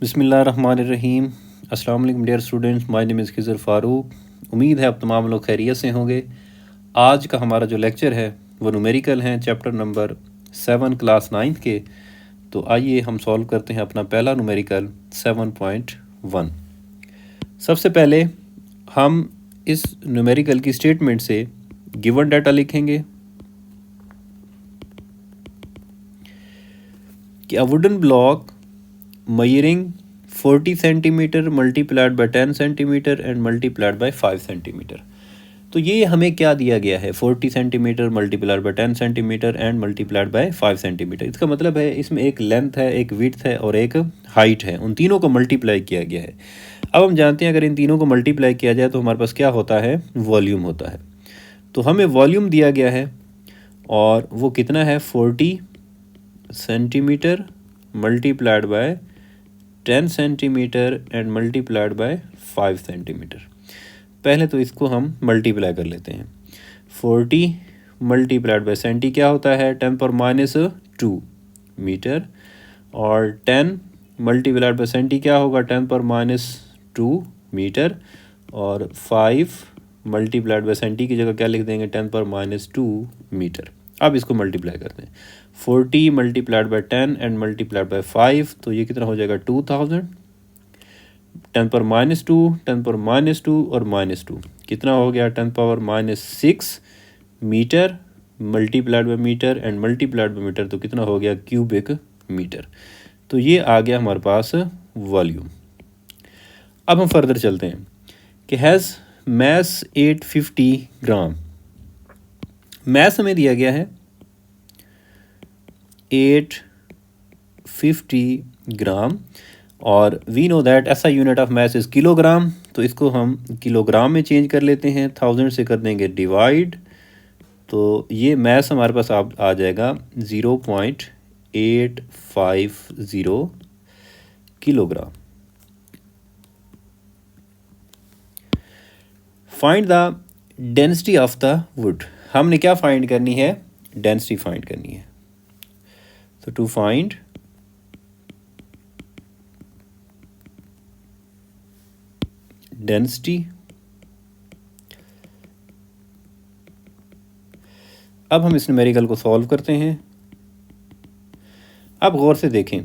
बिस्मिल्लाहिर्रहमानिर्रहीम। अस्सलाम वालेकुम dear students, my name is Khizar Farooq. उम्मीद है आप तमाम लोग खैरियत से होंगे। आज का हमारा जो लेक्चर है वो न्यूमेरिकल हैं, चैप्टर नंबर 7 क्लास 9 के। तो आइए हम सॉल्व करते हैं अपना पहला न्यूमेरिकल 7.1। सबसे पहले हम इस न्यूमेरिकल की स्टेटमेंट से गिवन डाटा लिखेंगे कि a wooden block measuring 40 centimetre multiplied by 10 centimetre and multiplied by 5 centimetre. तो ये हमें क्या दिया गया है, 40 centimetre multiplied by 10 centimetre and multiplied by 5 centimetre. इसका मतलब है इसमें एक लेंथ है, एक विड्थ है और एक हाइट है। उन तीनों को मल्टीप्लाई किया गया है। अब हम जानते हैं अगर इन तीनों को मल्टीप्लाई किया जाए तो हमारे पास क्या होता है, वॉल्यूम होता है। तो हमें वॉल्यूम दिया गया है और वो कितना है, 40 centimetre multiplied by 10 centimetre and multiplied by 5 centimetre. पहले तो इसको हम मल्टीप्लाई कर लेते हैं। 40 मल्टीप्लाइड बाय सेंटी क्या होता है, 10⁻² मीटर, और 10 मल्टीप्लाइड बाय सेंटी क्या होगा, 10⁻² मीटर, और 5 मल्टीप्लाइड बाय सेंटी की जगह क्या लिख देंगे, 10⁻² मीटर। अब इसको मल्टीप्लाई करते हैं, 40 multiplied by 10 and multiplied by 5, तो ये कितना हो जाएगा, 2000। 10⁻², 10⁻² और -2 कितना हो गया, 10⁻6 metre multiplied by metre and multiplied by metre, तो कितना हो गया, क्यूबिक मीटर। तो ये आ गया हमारे पास वॉल्यूम। अब हम फर्दर चलते हैं कि हैज़ मैस 850 ग्राम। मैस हमें दिया गया है 850 ग्राम और वी नो दैट ऐसा unit of mass is kilogram. तो इसको हम किलोग्राम में चेंज कर लेते हैं, 1000 से कर देंगे डिवाइड, तो ये मैस हमारे पास आ जाएगा 0.850 kilogram. Find the density of the wood. हमने क्या फाइंड करनी है, डेंसिटी फाइंड करनी है। तो टू फाइंड डेंसिटी, अब हम इस न्यूमेरिकल को सॉल्व करते हैं। अब गौर से देखें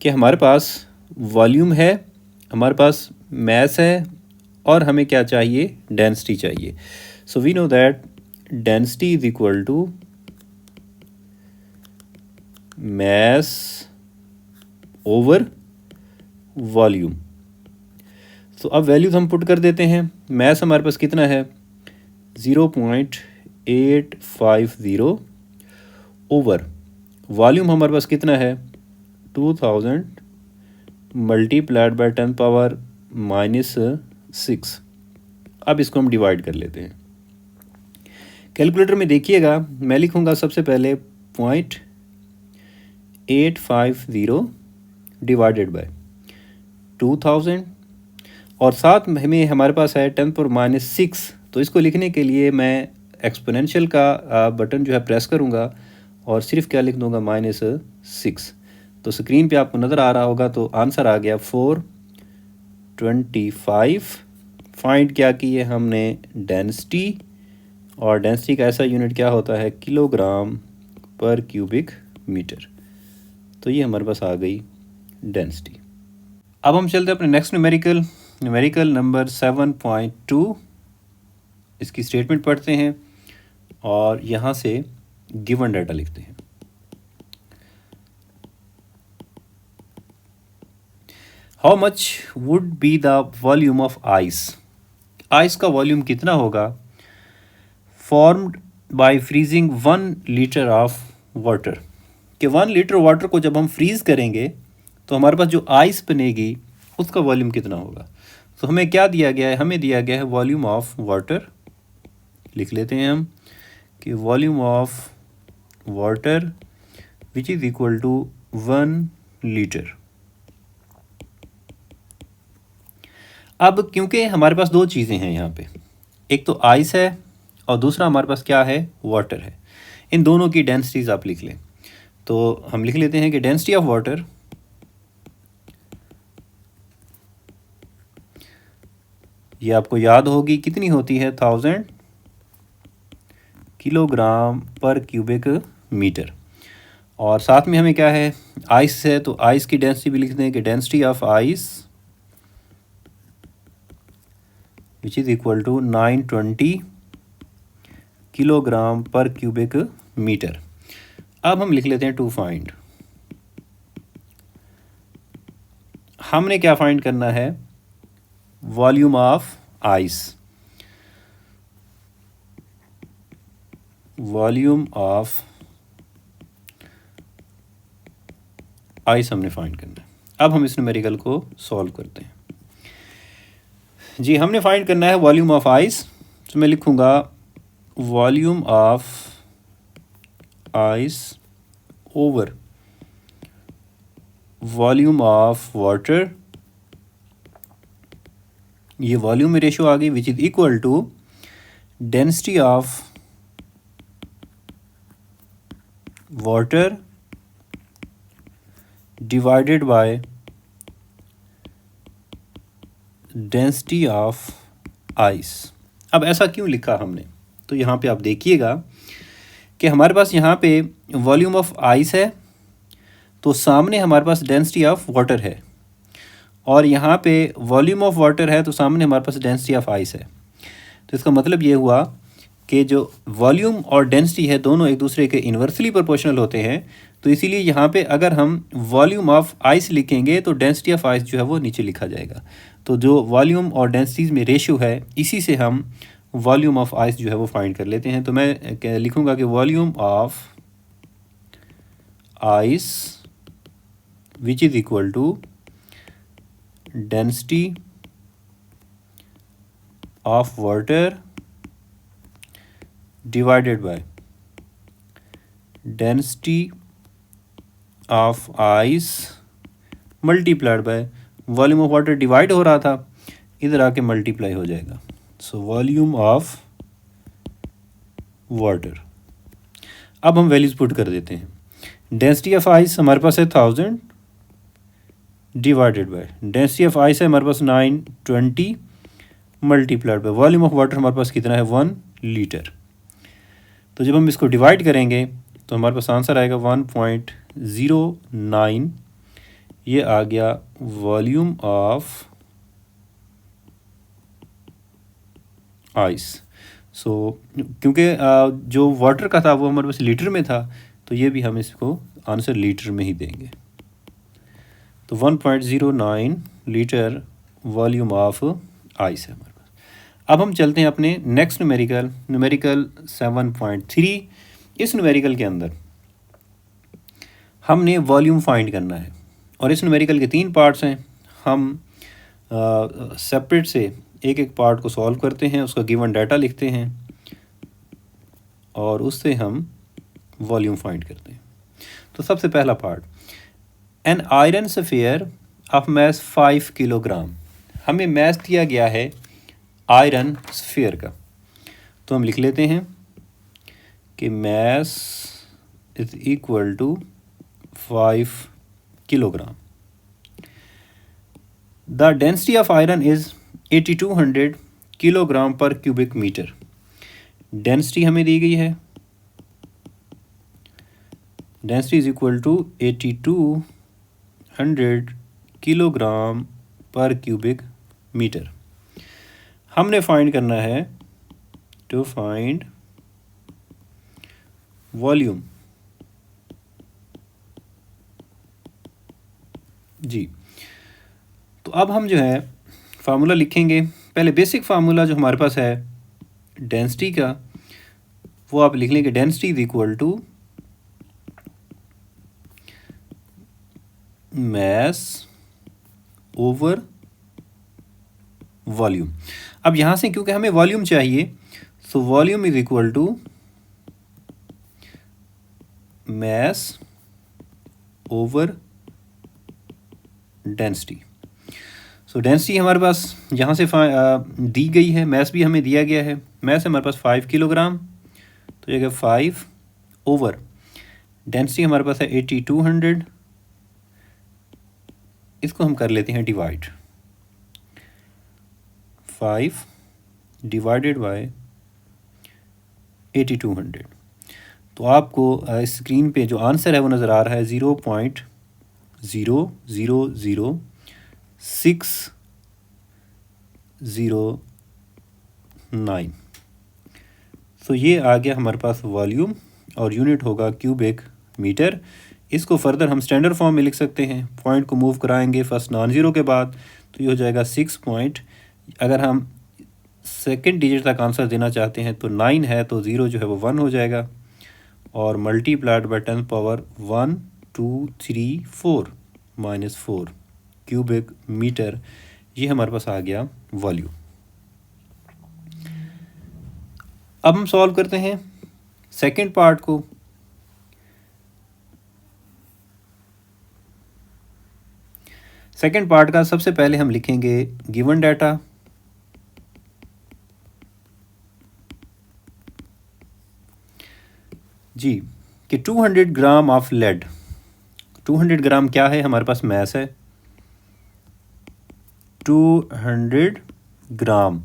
कि हमारे पास वॉल्यूम है, हमारे पास मैस है और हमें क्या चाहिए, डेंसिटी चाहिए। So we know that density is equal to mass over volume. तो अब वैल्यूज हम पुट कर देते हैं। मैस हमारे पास कितना है, 0.850 ओवर वॉल्यूम हमारे पास कितना है, 2000 मल्टीप्लाइड बाय 10⁻6। अब इसको हम डिवाइड कर लेते हैं। कैलकुलेटर में देखिएगा, मैं लिखूंगा सबसे पहले 0.850 डिवाइडेड बाय 2000 और साथ में हमारे पास है 10⁻6। तो इसको लिखने के लिए मैं एक्सपोनेंशियल का बटन जो है प्रेस करूंगा और सिर्फ क्या लिख दूंगा, -6। तो स्क्रीन पे आपको नज़र आ रहा होगा, तो आंसर आ गया 425। फाइंड क्या किए हमने, डेंसिटी, और डेंसिटी का ऐसा यूनिट क्या होता है, किलोग्राम पर क्यूबिक मीटर। तो ये हमारे पास आ गई डेंसिटी। अब हम चलते हैं अपने नेक्स्ट न्यूमेरिकल नंबर 7.2। इसकी स्टेटमेंट पढ़ते हैं और यहाँ से गिवन डाटा लिखते हैं। How much would be the volume of ice. Ice का वॉल्यूम कितना होगा, formed by freezing 1 litre of water. कि 1 लीटर वाटर को जब हम फ्रीज करेंगे तो हमारे पास जो आइस बनेगी उसका वॉल्यूम कितना होगा। तो हमें क्या दिया गया है, हमें दिया गया है वॉल्यूम ऑफ वाटर। लिख लेते हैं हम कि volume of water which is equal to 1 litre. अब क्योंकि हमारे पास दो चीज़ें हैं यहाँ पे, एक तो आइस है और दूसरा हमारे पास क्या है, वाटर है। इन दोनों की डेंसिटीज आप लिख लें। तो हम लिख लेते हैं कि डेंसिटी ऑफ वाटर ये आपको याद होगी कितनी होती है, 1000 किलोग्राम पर क्यूबिक मीटर। और साथ में हमें क्या है, आइस है, तो आइस की डेंसिटी भी लिखते हैं कि density of ice which is equal to 920 kilogram per cubic metre. अब हम लिख लेते हैं टू फाइंड। हमने क्या फाइंड करना है, volume of ice. Volume of ice हमने फाइंड करना है। अब हम इस न्यूमेरिकल को सॉल्व करते हैं। जी, हमने फाइंड करना है वॉल्यूम ऑफ आइस, तो मैं लिखूँगा volume of ice over volume of water, ये वॉल्यूम में रेशो आ गई, which is equal to density of water divided by density of ice. अब ऐसा क्यों लिखा हमने, तो यहाँ पे आप देखिएगा कि हमारे पास यहाँ पे वॉल्यूम ऑफ आइस है, तो सामने हमारे पास डेंसिटी ऑफ वाटर है, और यहाँ पे वॉल्यूम ऑफ वाटर है, तो सामने हमारे पास डेंसिटी ऑफ आइस है। तो इसका मतलब ये हुआ कि जो वॉल्यूम और डेंसिटी है दोनों एक दूसरे के इन्वर्सली प्रोपोर्शनल होते हैं। तो इसीलिए यहाँ पे अगर हम वॉल्यूम ऑफ आइस लिखेंगे तो डेंसिटी ऑफ आइस जो है वो नीचे लिखा जाएगा। तो जो वॉल्यूम और डेंसिटीज़ में रेशियो है, इसी से हम वॉल्यूम ऑफ आइस जो है वो फाइंड कर लेते हैं। तो मैं लिखूँगा कि volume of ice which is equal to density of water divided by density of ice multiplied by volume of water, divide हो रहा था, इधर आके मल्टीप्लाई हो जाएगा। So volume of water. अब हम वैल्यूज पुट कर देते हैं। डेंसिटी ऑफ आइस हमारे पास है 1000 divided by density of ice है हमारे पास 920 multiplied by volume of water हमारे पास कितना है 1 लीटर। तो जब हम इसको डिवाइड करेंगे तो हमारे पास आंसर आएगा 1.09। ये आ गया वॉल्यूम ऑफ आइस। सो क्योंकि जो वाटर का था वो हमारे पास लीटर में था, तो ये भी हम इसको आंसर लीटर में ही देंगे। तो 1.09 लीटर वॉल्यूम ऑफ आइस है हमारे पास। अब हम चलते हैं अपने नेक्स्ट न्यूमेरिकल 7.3। इस न्यूमेरिकल के अंदर हमने वॉल्यूम फाइंड करना है, और इस न्यूमेरिकल के 3 पार्ट्स हैं। हम सेपरेट से एक एक पार्ट को सॉल्व करते हैं, उसका गिवन डाटा लिखते हैं, और उससे हम वॉल्यूम फाइंड करते हैं। तो सबसे पहला part, an iron sphere of mass 5 kilogram. हमें मैस दिया गया है आयरन स्फीयर का, तो हम लिख लेते हैं कि mass is equal to 5 kilogram. The density of iron is 8200 kilogram per cubic metre. Density हमें दी गई है, density is equal to 8200 kilogram per cubic metre. हमने फाइंड करना है, टू फाइंड वॉल्यूम। जी, तो अब हम जो है फार्मूला लिखेंगे। पहले बेसिक फार्मूला जो हमारे पास है डेंसिटी का, वो आप लिख लेंगे, density is equal to mass over volume. अब यहाँ से क्योंकि हमें वॉल्यूम चाहिए, so volume is equal to mass over density. So density हमारे पास यहाँ से दी गई है, मैस भी हमें दिया गया है। मैस हमारे पास 5 किलोग्राम, तो ये 5 ओवर डेंसिटी हमारे पास है 8200। इसको हम कर लेते हैं डिवाइड। 5 divided by 8200। तो आपको स्क्रीन पे जो आंसर है वो नज़र आ रहा है 0.0000609। तो ये आ गया हमारे पास वॉल्यूम और यूनिट होगा क्यूबिक मीटर। इसको फर्दर हम स्टैंडर्ड फॉर्म में लिख सकते हैं। पॉइंट को मूव कराएंगे फर्स्ट नॉन ज़ीरो के बाद, तो ये हो जाएगा 6 पॉइंट। अगर हम सेकंड डिजिट तक आंसर देना चाहते हैं तो 9 है, तो ज़ीरो जो है वो 1 हो जाएगा, और multiplied by 10 power 1 2 3 4 -4 cubic metre. ये हमारे पास आ गया वॉल्यूम। अब हम सॉल्व करते हैं सेकंड पार्ट को। सेकंड पार्ट का सबसे पहले हम लिखेंगे गिवन डाटा। जी कि 200 ग्राम ऑफ लेड। 200 ग्राम क्या है, हमारे पास मैस है 200 ग्राम।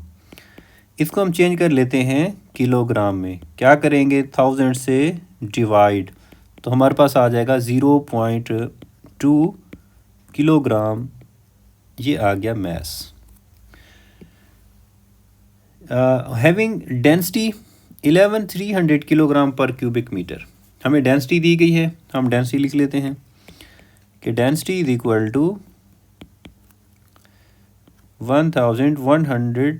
इसको हम चेंज कर लेते हैं किलोग्राम में। क्या करेंगे, 1000 से डिवाइड, तो हमारे पास आ जाएगा 0.2 किलोग्राम। ये आ गया mass. Having density 11300 kilogram per cubic metre. हमें डेंसिटी दी गई है, हम डेंसिटी लिख लेते हैं कि density is equal to 1100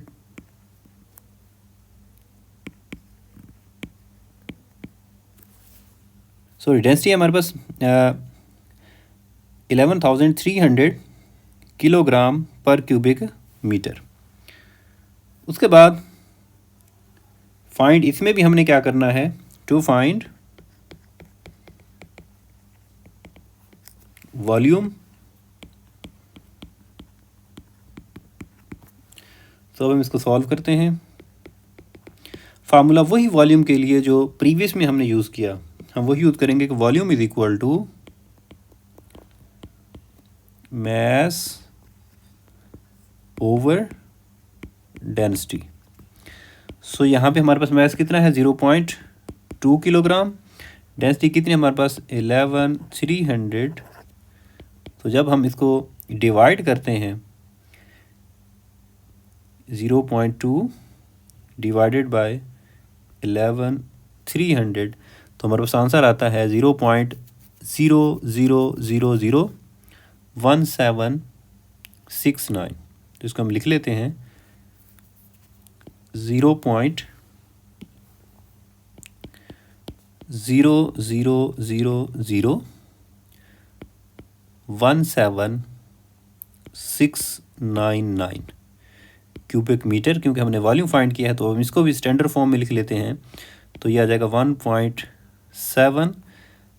sorry density हमारे पास 11300 किलोग्राम पर क्यूबिक मीटर। उसके बाद फाइंड, इसमें भी हमने क्या करना है, टू फाइंड वॉल्यूम। तो अब हम इसको सॉल्व करते हैं। फार्मूला वही वॉल्यूम के लिए जो प्रीवियस में हमने यूज़ किया, हम वही यूज़ करेंगे कि volume is equal to mass over density. So यहाँ पे हमारे पास मैस कितना है 0.2 किलोग्राम। डेंसिटी कितनी है हमारे पास 11300। तो जब हम इसको डिवाइड करते हैं 0.2 डिवाइडेड बाय 11300, तो हमारे पास आंसर आता है 0.0001769। तो इसको हम लिख लेते हैं 0.0001769 क्यूबिक मीटर। क्योंकि हमने वॉल्यूम फाइंड किया है तो हम इसको भी स्टैंडर्ड फॉर्म में लिख लेते हैं, तो ये आ जाएगा 1.7।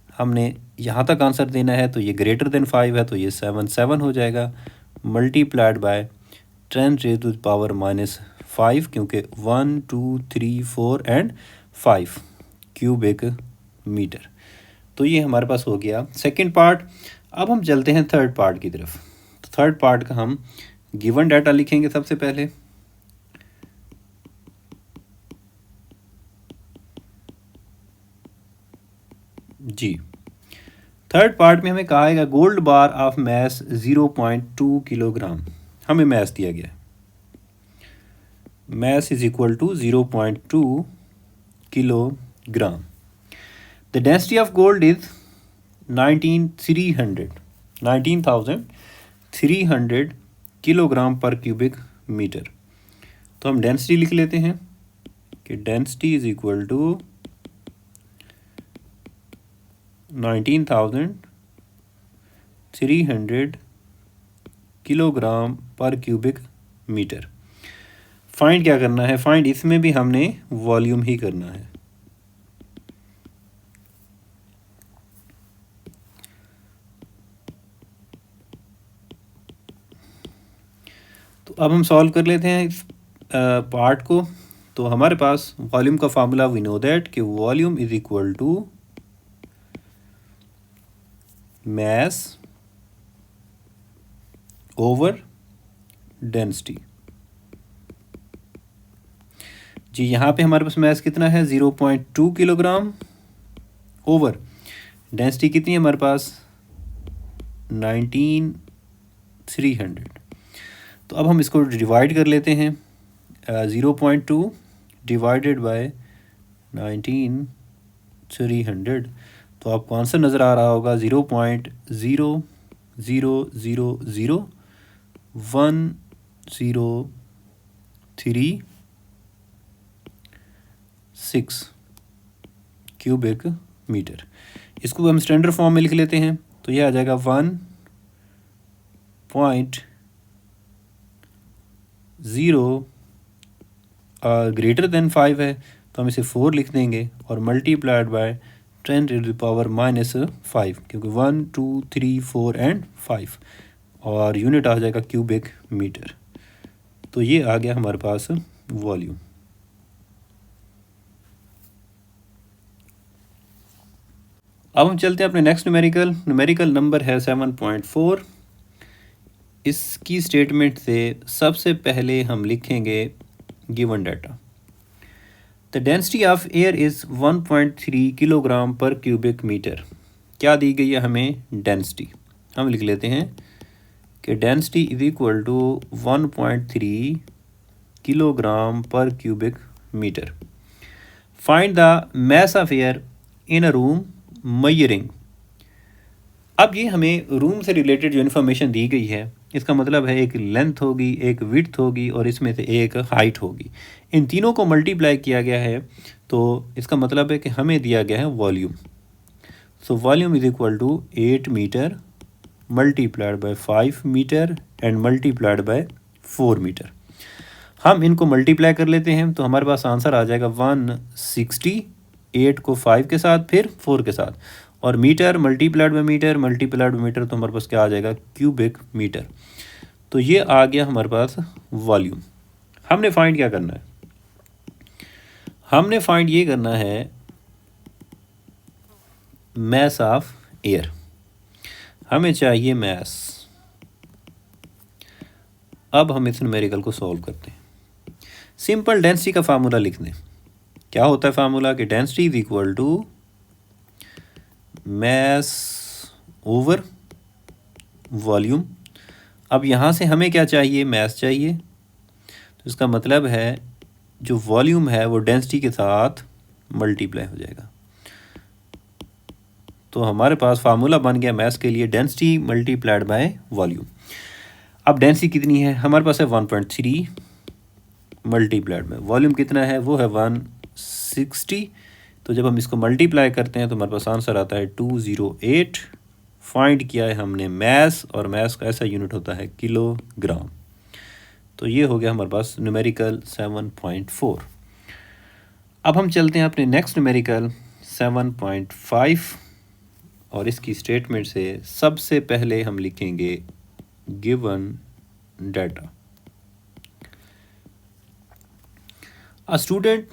हमने यहाँ तक आंसर देना है, तो ये ग्रेटर देन 5 है, तो ये 7 हो जाएगा, मल्टीप्लाइड बाय 10⁻⁻5, क्योंकि 1 2 3 4 एंड 5 क्यूबिक मीटर। तो ये हमारे पास हो गया सेकंड पार्ट। अब हम चलते हैं थर्ड पार्ट की तरफ। तो थर्ड पार्ट का हम गिवन डाटा लिखेंगे सबसे पहले। जी थर्ड पार्ट में हमें कहा है gold bar of mass 0.2 kilogram. हमें मैस दिया गया, mass is equal to 0.2 kilogram. The density of gold is 19,300 kilogram per cubic metre. तो हम डेंसिटी लिख लेते हैं कि density is equal to 19,300 kilogram per cubic metre. Find क्या करना है, फाइंड इसमें भी हमने वॉल्यूम ही करना है। तो अब हम सॉल्व कर लेते हैं इस पार्ट को। तो हमारे पास वॉल्यूम का फार्मूला वी नो दैट कि volume is equal to mass over density. जी यहाँ पे हमारे पास मास कितना है 0.2 किलोग्राम ओवर डेंसिटी कितनी है हमारे पास 19,300। तो अब हम इसको डिवाइड कर लेते हैं 0.2 डिवाइडेड बाय 19,300। तो आपको आंसर नज़र आ रहा होगा 0.0001036 क्यूबिक मीटर। इसको हम स्टैंडर्ड फॉर्म में लिख लेते हैं तो यह आ जाएगा 1.0 ग्रेटर देन 5 है तो हम इसे 4 लिख देंगे और मल्टीप्लाइड बाय 10⁻⁻5 क्योंकि 1 2 3 4 एंड 5 और यूनिट आ जाएगा क्यूबिक मीटर। तो ये आ गया हमारे पास वॉल्यूम। अब हम चलते हैं अपने नेक्स्ट न्यूमेरिकल नंबर है 7.4। इसकी स्टेटमेंट से सबसे पहले हम लिखेंगे given data the density of air is 1.3 kilogram per cubic metre. क्या दी गई है हमें डेंसिटी, हम लिख लेते हैं कि density is equal to 1.3 kilogram per cubic metre. Find the mass of air in a room measuring. अब ये हमें रूम से रिलेटेड जो इन्फॉर्मेशन दी गई है इसका मतलब है एक लेंथ होगी, एक विड्थ होगी और इसमें से एक हाइट होगी। इन तीनों को मल्टीप्लाई किया गया है तो इसका मतलब है कि हमें दिया गया है volume. So volume is equal to 8 metre multiplied by 5 metre and multiplied by 4 metre. हम इनको मल्टीप्लाई कर लेते हैं तो हमारे पास आंसर आ जाएगा 160, 8 को 5 के साथ फिर 4 के साथ और मीटर मल्टीप्लाइड बाय मीटर तो हमारे पास क्या आ जाएगा क्यूबिक मीटर। तो ये आ गया हमारे पास वॉल्यूम। हमने फाइंड क्या करना है, हमने फाइंड ये करना है मास ऑफ एयर। हमें चाहिए मास। अब हम इस न्यूमेरिकल को सॉल्व करते हैं। सिंपल डेंसिटी का फार्मूला लिख दें। क्या होता है फार्मूला कि density is equal to mass over volume. अब यहाँ से हमें क्या चाहिए, मास चाहिए। तो इसका मतलब है जो वॉल्यूम है वो डेंसिटी के साथ मल्टीप्लाई हो जाएगा। तो हमारे पास फार्मूला बन गया मास के लिए डेंसिटी मल्टीप्लाइड बाय वॉल्यूम। अब डेंसिटी कितनी है हमारे पास है 1.3 मल्टीप्लाइड बाय वॉल्यूम कितना है वो है 160। तो जब हम इसको मल्टीप्लाई करते हैं तो हमारे पास आंसर आता है 208। फाइंड किया है हमने मास और मास का ऐसा यूनिट होता है किलोग्राम। तो ये हो गया हमारे पास न्यूमेरिकल 7.4। अब हम चलते हैं अपने नेक्स्ट न्यूमेरिकल 7.5 और इसकी स्टेटमेंट से सबसे पहले हम लिखेंगे given data. A student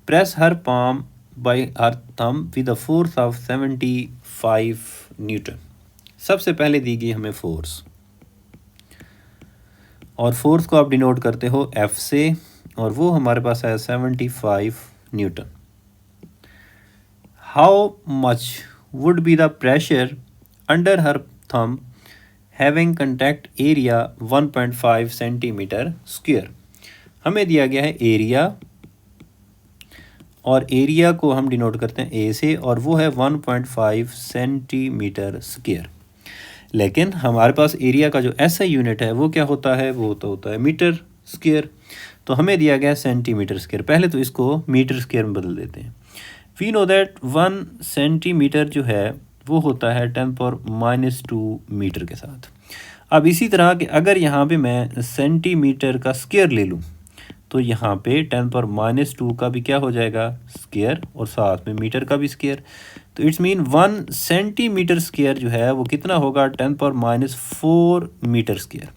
press her palm by her thumb with a force of 75 Newton. सबसे पहले दी गई हमें फोर्स और फोर्स को आप डिनोट करते हो F से और वो हमारे पास है 75 Newton. How much would be the pressure under her thumb having contact area 1.5 centimetre square. हमें दिया गया है एरिया और एरिया को हम डिनोट करते हैं ए से और वो है 1.5 सेंटीमीटर स्क्वायर। लेकिन हमारे पास एरिया का जो ऐसा यूनिट है वो क्या होता है, वो तो होता है मीटर स्क्वायर। तो हमें दिया गया है सेंटीमीटर स्क्वायर। पहले तो इसको मीटर स्क्वायर में बदल देते हैं। वी नो दैट 1 सेंटीमीटर जो है वो होता है 10⁻² मीटर के साथ। अब इसी तरह कि अगर यहाँ पे मैं सेंटीमीटर का स्क्वायर ले लूँ तो यहाँ पे 10⁻² का भी क्या हो जाएगा स्क्वायर और साथ में मीटर का भी स्क्वायर। तो इट्स मीन 1 सेंटीमीटर स्क्वायर जो है वो कितना होगा 10⁻⁴ मीटर स्क्वायर।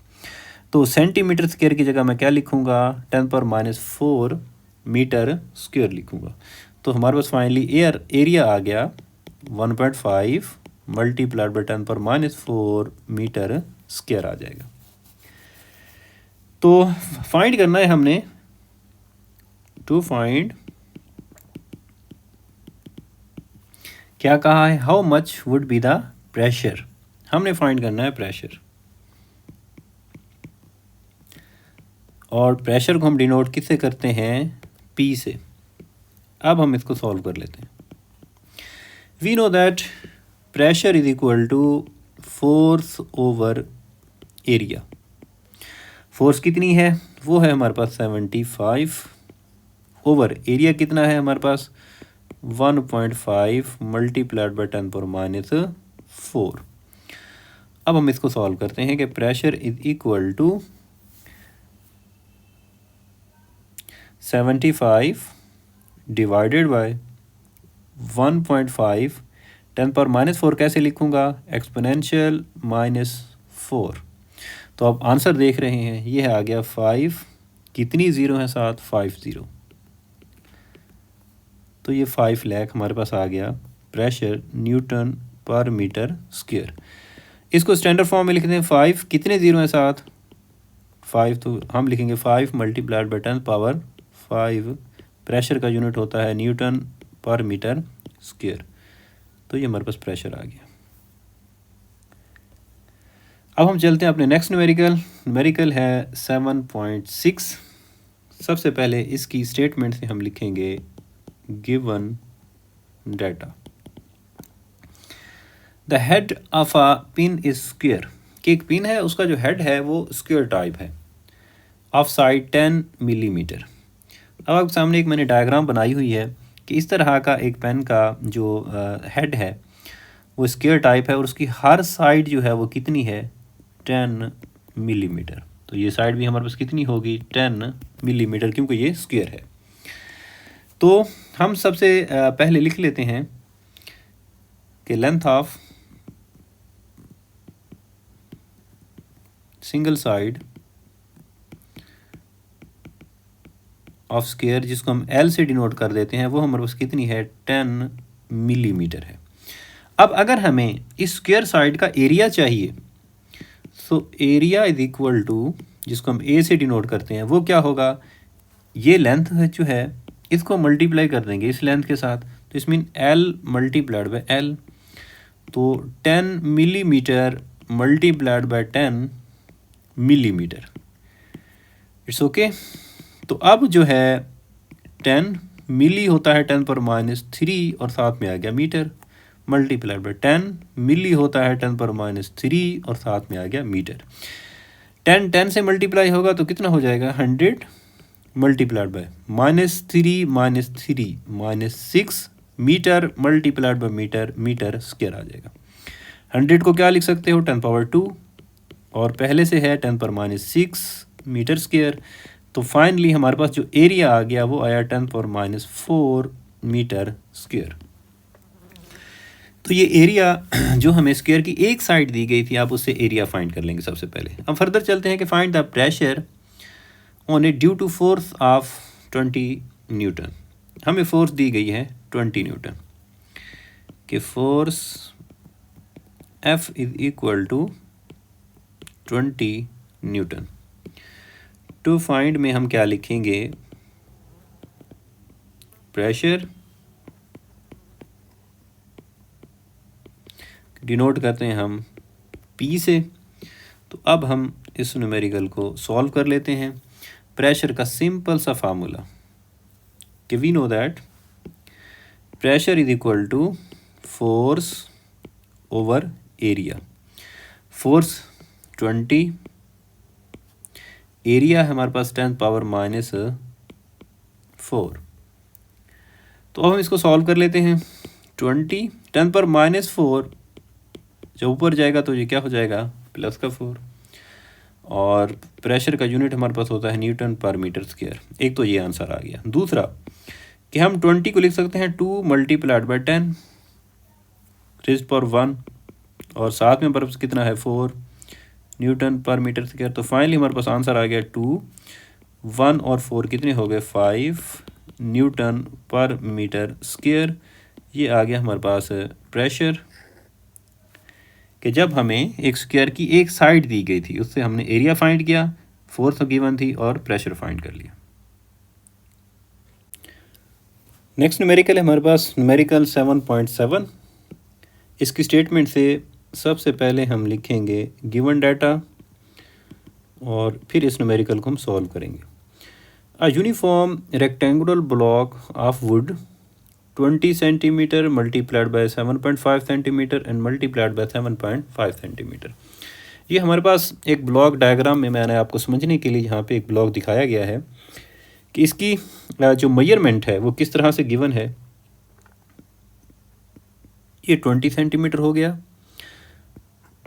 तो सेंटीमीटर स्क्वायर की जगह मैं क्या लिखूँगा 10⁻⁴ मीटर स्क्वायर लिखूँगा। तो हमारे पास फाइनली एरिया आ गया 1.5 मल्टीप्लाइड बाय 10⁻⁴ मीटर स्क्वायर आ जाएगा। तो फाइंड करना है हमने टू फाइंड, क्या कहा है, how much would be the pressure, हमने फाइंड करना है प्रेशर। और प्रेशर को हम डिनोट किससे करते हैं, P से। अब हम इसको सॉल्व कर लेते हैं। We know that pressure is equal to force over area. Force कितनी है, वो है हमारे पास 75 ओवर एरिया कितना है हमारे पास 1.5 मल्टीप्लाइड बाई 10⁻⁴। अब हम इसको सॉल्व करते हैं कि pressure is equal to 75 divided by 1.5 10⁻⁴ कैसे लिखूंगा, एक्सपोनेंशियल -4। तो आप आंसर देख रहे हैं, ये है आ गया 5, कितनी ज़ीरो है साथ, 50। तो ये 5 लाख हमारे पास आ गया प्रेशर न्यूटन पर मीटर स्क्वायर। इसको स्टैंडर्ड फॉर्म में लिखते हैं, 5 कितने ज़ीरो हैं साथ, 5, तो हम लिखेंगे 5 मल्टीप्लाइड बाई 10⁻⁵। प्रेशर का यूनिट होता है न्यूटन पर मीटर स्क्वायर। तो ये हमारे पास प्रेशर आ गया। अब हम चलते हैं अपने नेक्स्ट न्यूमेरिकल है 7.6। सबसे पहले इसकी स्टेटमेंट से हम लिखेंगे given data. The head of a pin is square, कि एक पिन है उसका जो हेड है वो स्क्वायर टाइप है, ऑफ साइड 10 मिलीमीटर। अब आपके सामने एक मैंने डायग्राम बनाई हुई है कि इस तरह का एक पेन का जो हेड है वो स्क्वायर टाइप है और उसकी हर साइड जो है वो कितनी है, 10 मिलीमीटर। तो ये साइड भी हमारे पास कितनी होगी, 10 मिलीमीटर, क्योंकि ये स्क्वायर है। तो हम सबसे पहले लिख लेते हैं कि length of single side of square, जिसको हम L से डिनोट कर देते हैं, वो हमारे पास कितनी है, 10 मिलीमीटर है। अब अगर हमें इस स्क्वायर साइड का एरिया चाहिए, so area is equal to, जिसको हम A से डिनोट करते हैं, वो क्या होगा, ये लेंथ जो है इसको मल्टीप्लाई कर देंगे इस लेंथ के साथ, तो इस mean L multiplied by L। तो 10 millimetre multiplied by 10 millimetre, it's okay. तो अब जो है 10 मिली होता है 10⁻³ और साथ में आ गया मीटर, मल्टीप्लाइड बाई 10 मिली होता है 10⁻³ और साथ में आ गया मीटर। 10 से मल्टीप्लाई होगा तो कितना हो जाएगा, 100 multiplied by -3 -6 metre multiplied by metre, metre square आ जाएगा। 100 को क्या लिख सकते हो, 10⁻² और पहले से है 10⁻6 मीटर स्क्वायर। तो फाइनली हमारे पास जो एरिया आ गया वो आया 10⁻⁴ मीटर स्क्वायर। तो ये एरिया जो हमें स्क्वायर की एक साइड दी गई थी, आप उससे एरिया फाइंड कर लेंगे सबसे पहले। अब फर्दर चलते हैं कि find the pressure on a due to force of 20 newton. हमें फोर्स दी गई है 20 न्यूटन, कि force F is equal to 20 newton. To find में हम क्या लिखेंगे, प्रेशर डिनोट करते हैं हम P से। तो अब हम इस न्यूमेरिकल को सॉल्व कर लेते हैं। प्रेशर का सिंपल सा फार्मूला कि we know that pressure is equal to force over area. Force 20, area है हमारे पास 10⁻⁴। तो अब हम इसको सॉल्व कर लेते हैं। 20 10⁻⁴ जब ऊपर जाएगा तो ये क्या हो जाएगा, प्लस का 4। और प्रेशर का यूनिट हमारे पास होता है न्यूटन पर मीटर स्क्वायर। एक तो ये आंसर आ गया। दूसरा कि हम 20 को लिख सकते हैं 2 मल्टीप्लाइड बाई 10 रेज़्ड पावर 1 और साथ में हमारे पास कितना है 4 न्यूटन पर मीटर स्क्वायर। तो फाइनली हमारे पास आंसर आ गया 2, 1 और 4 कितने हो गए 5 न्यूटन पर मीटर स्क्वायर। ये आ गया हमारे पास प्रेशर, कि जब हमें एक स्क्वायर की एक साइड दी गई थी उससे हमने एरिया फाइंड किया, फोर्स गिवन थी और प्रेशर फाइंड कर लिया। नेक्स्ट न्यूमेरिकल है हमारे पास न्यूमेरिकल 7.7। इसकी स्टेटमेंट से सबसे पहले हम लिखेंगे गिवन डाटा और फिर इस न्यूमेरिकल को हम सॉल्व करेंगे। A uniform rectangular block of would 20 centimetre multiplied by 7.5 centimetre and multiplied bye 7.5 centimetre. ये हमारे पास एक ब्लॉक डायग्राम में मैंने आपको समझने के लिए यहाँ पे एक ब्लॉक दिखाया गया है कि इसकी जो मेजरमेंट है वो किस तरह से गिवन है। ये 20 सेंटीमीटर हो गया,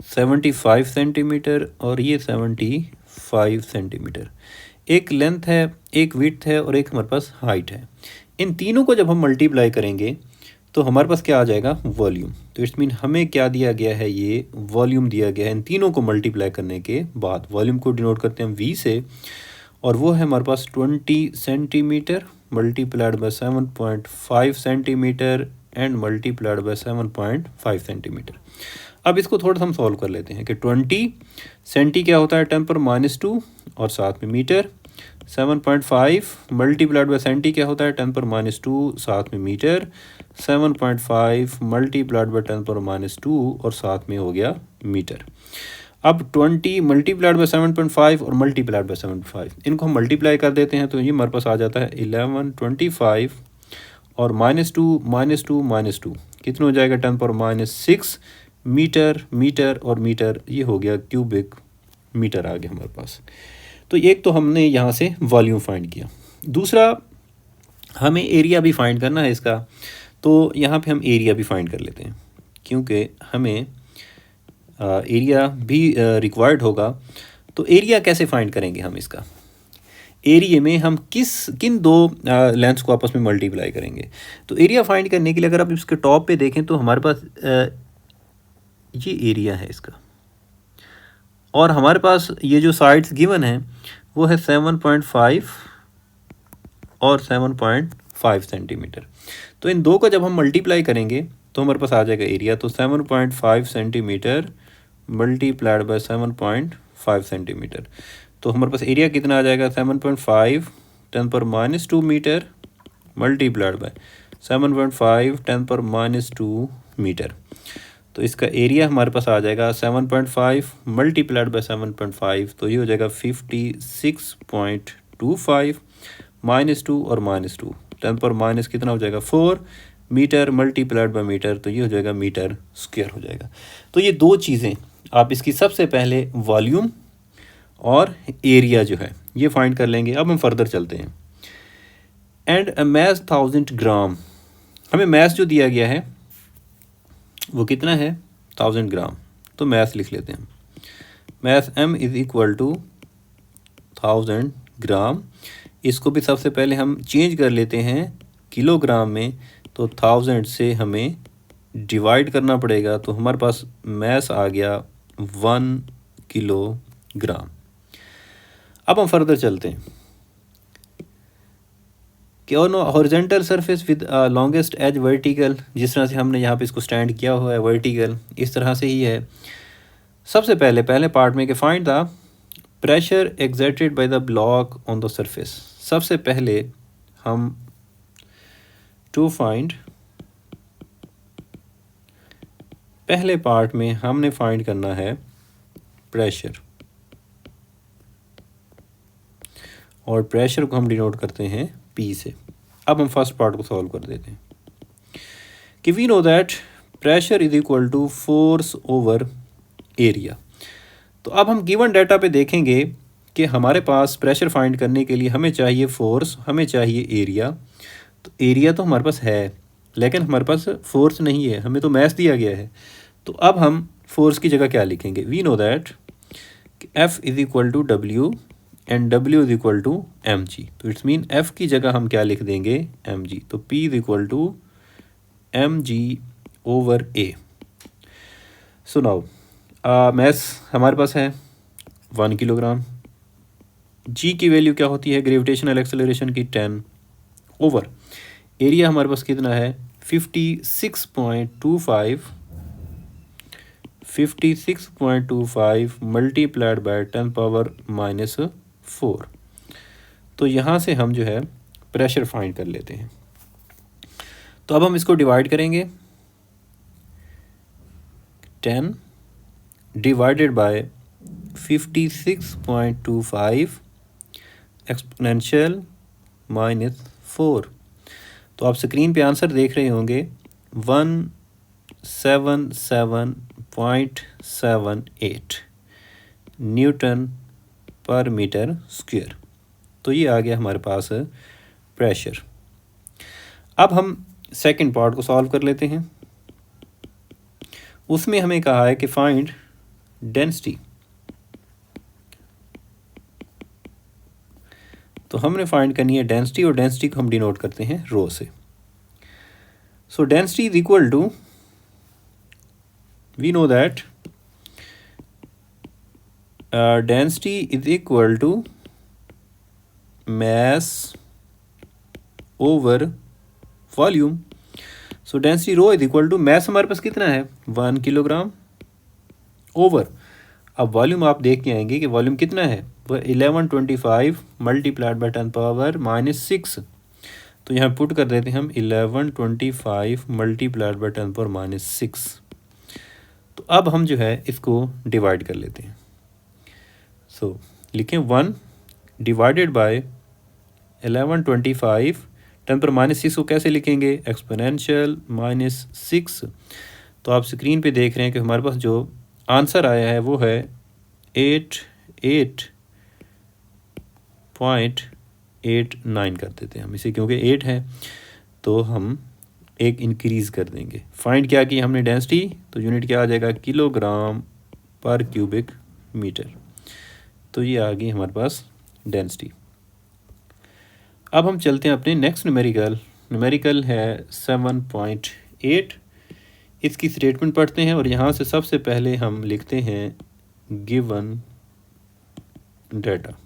75 सेंटीमीटर और ये 75 सेंटीमीटर। एक लेंथ है, एक विड्थ है और एक हमारे पास हाइट है। इन तीनों को जब हम मल्टीप्लाई करेंगे तो हमारे पास क्या आ जाएगा, वॉल्यूम। तो इट्स मीन हमें क्या दिया गया है, ये वॉल्यूम दिया गया है। इन तीनों को मल्टीप्लाई करने के बाद वॉल्यूम को डिनोट करते हैं हम वी से, और वो है हमारे पास 20 centimetre multiplied by 7.5 centimetre and multiplied bye 7.5 centimetre. अब इसको थोड़ा सा हम सॉल्व कर लेते हैं कि 20 सेंटी क्या होता है 10⁻² और साथ में मीटर, 7.5 मल्टीप्लाइड बाय सेंटी क्या होता है 10⁻² साथ में मीटर, 7.5 मल्टीप्लाइड बाय 10⁻² और साथ में हो गया मीटर। अब 20 मल्टीप्लाइड बाय 7.5 और मल्टीप्लाइड बाय 7.5 इनको हम मल्टीप्लाई कर देते हैं तो ये हमारे पास आ जाता है 1125 और -2 कितना हो जाएगा 10⁻6 मीटर, मीटर और मीटर, ये हो गया क्यूबिक मीटर आ गया हमारे पास। तो एक तो हमने यहाँ से वॉल्यूम फाइंड किया। दूसरा हमें एरिया भी फाइंड करना है इसका, तो यहाँ पे हम एरिया भी फाइंड कर लेते हैं क्योंकि हमें एरिया भी रिक्वायर्ड होगा। तो एरिया कैसे फाइंड करेंगे हम इसका, एरिया में हम किन दो लेंथ्स को आपस में मल्टीप्लाई करेंगे। तो एरिया फाइंड करने के लिए अगर आप इसके टॉप पे देखें तो हमारे पास ये एरिया है इसका, और हमारे पास ये जो साइड्स गिवन है वो है 7.5 और 7.5 सेंटीमीटर। तो इन दो को जब हम मल्टीप्लाई करेंगे तो हमारे पास आ जाएगा एरिया। तो 7.5 सेंटीमीटर मल्टीप्लाइड बाय 7.5 सेंटीमीटर, तो हमारे पास एरिया कितना आ जाएगा 7.5 10⁻² मीटर मल्टीप्लाइड बाय 7.5 10⁻² मीटर। तो इसका एरिया हमारे पास आ जाएगा 7.5 मल्टीप्लाइड बाय 7.5, तो ये हो जाएगा 56.25 -2 और -2 10 पर माइनस कितना हो जाएगा 4 मीटर मल्टीप्लाइड बाय मीटर, तो ये हो जाएगा मीटर स्क्वायर हो जाएगा। तो ये दो चीज़ें आप इसकी सबसे पहले वॉल्यूम और एरिया जो है ये फाइंड कर लेंगे। अब हम फर्दर चलते हैं। एंड अ मैस 1000 ग्राम, हमें मैस जो दिया गया है वो कितना है 1000 ग्राम। तो मैस लिख लेते हैं, mass m is equal to 1000 gram. इसको भी सबसे पहले हम चेंज कर लेते हैं किलोग्राम में, तो 1000 से हमें डिवाइड करना पड़ेगा, तो हमारे पास मैस आ गया 1 किलोग्राम। अब हम फर्दर चलते हैं कि on horizontal surface with longest edge vertical, जिस तरह से हमने यहाँ पे इसको स्टैंड किया हुआ है वर्टिकल, इस तरह से ही है। सबसे पहले पार्ट में कि find the pressure exerted by the block on the surface. सबसे पहले हम टू फाइंड, पहले पार्ट में हमने फाइंड करना है प्रेशर, और प्रेशर को हम डिनोट करते हैं P से। अब हम फर्स्ट पार्ट को सॉल्व कर देते हैं कि we know that pressure is equal to force over area. तो अब हम गिवन डाटा पे देखेंगे कि हमारे पास प्रेशर फाइंड करने के लिए हमें चाहिए फोर्स, हमें चाहिए एरिया। तो एरिया तो हमारे पास है लेकिन हमारे पास फोर्स नहीं है, हमें तो मैस दिया गया है। तो अब हम फोर्स की जगह क्या लिखेंगे, we know that F is equal to W and W is equal to mg। तो इट्स मीन F की जगह हम क्या लिख देंगे mg। तो P is equal to mg over A। So now mass हमारे पास है 1 किलोग्राम, g की वैल्यू क्या होती है ग्रेविटेशनल एक्सेलरेशन की 10 ओवर एरिया हमारे पास कितना है 56.25 मल्टीप्लाइड बाय 10⁻⁻⁴। तो यहाँ से हम जो है प्रेशर फाइंड कर लेते हैं। तो अब हम इसको डिवाइड करेंगे, 10 डिवाइडेड बाय 56.25 एक्सपोनेंशियल -4। तो आप स्क्रीन पे आंसर देख रहे होंगे 177.78 न्यूटन पर मीटर स्क्वायर। तो ये आ गया हमारे पास प्रेशर। अब हम सेकंड पार्ट को सॉल्व कर लेते हैं। उसमें हमें कहा है कि फाइंड डेंसिटी। तो हमने फाइंड करनी है डेंसिटी, और डेंसिटी को हम डिनोट करते हैं रो से। So density is equal to, we know that density is equal to mass over volume. So density rho is equal to, mass हमारे पास कितना है 1 किलोग्राम ओवर, अब वॉल्यूम आप देख के आएंगे कि वॉल्यूम कितना है, वो 1125 मल्टीप्लाइड बाय 10⁻⁻6। तो यहाँ पुट कर देते हैं हम 1125 मल्टीप्लाइड बाय 10⁻⁻6। तो अब हम जो है इसको डिवाइड कर लेते हैं। सो लिखें 1 डिवाइडेड बाय 1125 10⁻⁻6 को कैसे लिखेंगे, एक्सपोनेंशियल -6। तो आप स्क्रीन पे देख रहे हैं कि हमारे पास जो आंसर आया है वो है 88.89 कर देते हैं हम इसे, क्योंकि 8 है तो हम एक इंक्रीज़ कर देंगे। फाइंड क्या किया हमने डेंसिटी, तो यूनिट क्या आ जाएगा किलोग्राम पर क्यूबिक मीटर। तो ये आ गई हमारे पास डेंसिटी। अब हम चलते हैं अपने नेक्स्ट न्यूमेरिकल है 7.8। इसकी स्टेटमेंट पढ़ते हैं और यहाँ से सबसे पहले हम लिखते हैं given data.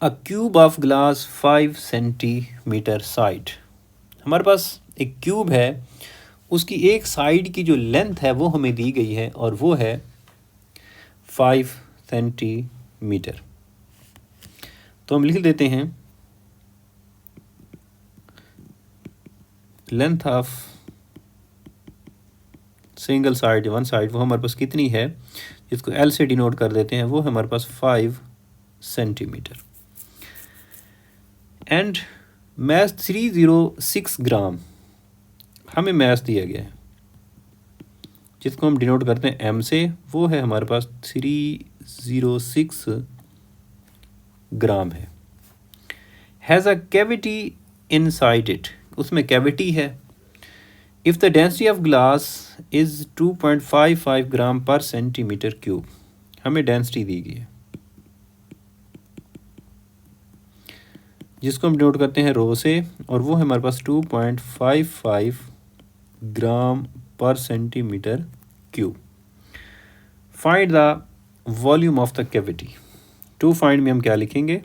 A cube of glass 5 centimetre side. हमारे पास एक क्यूब है, उसकी एक साइड की जो लेंथ है वो हमें दी गई है और वो है 5 सेंटीमीटर। तो हम लिख देते हैं length of single side, one side, वो हमारे पास कितनी है, जिसको एल से डिनोट कर देते हैं, वो हमारे पास 5 सेंटीमीटर। एंड मैथ 306 ग्राम हमें मैथ दिया गया है, जिसको हम डिनोट करते हैं एम से, वो है हमारे पास 306 ग्राम है। Has a cavity inside it, उसमें कैविटी है। If the density of glass is 2.55 gram per centimetre cube, हमें डेंसिटी दी गई है, जिसको हम डिनोट करते हैं रो से, और वो है हमारे पास 2.55 gram per centimetre cube. Find the volume of the cavity. To find में हम क्या लिखेंगे,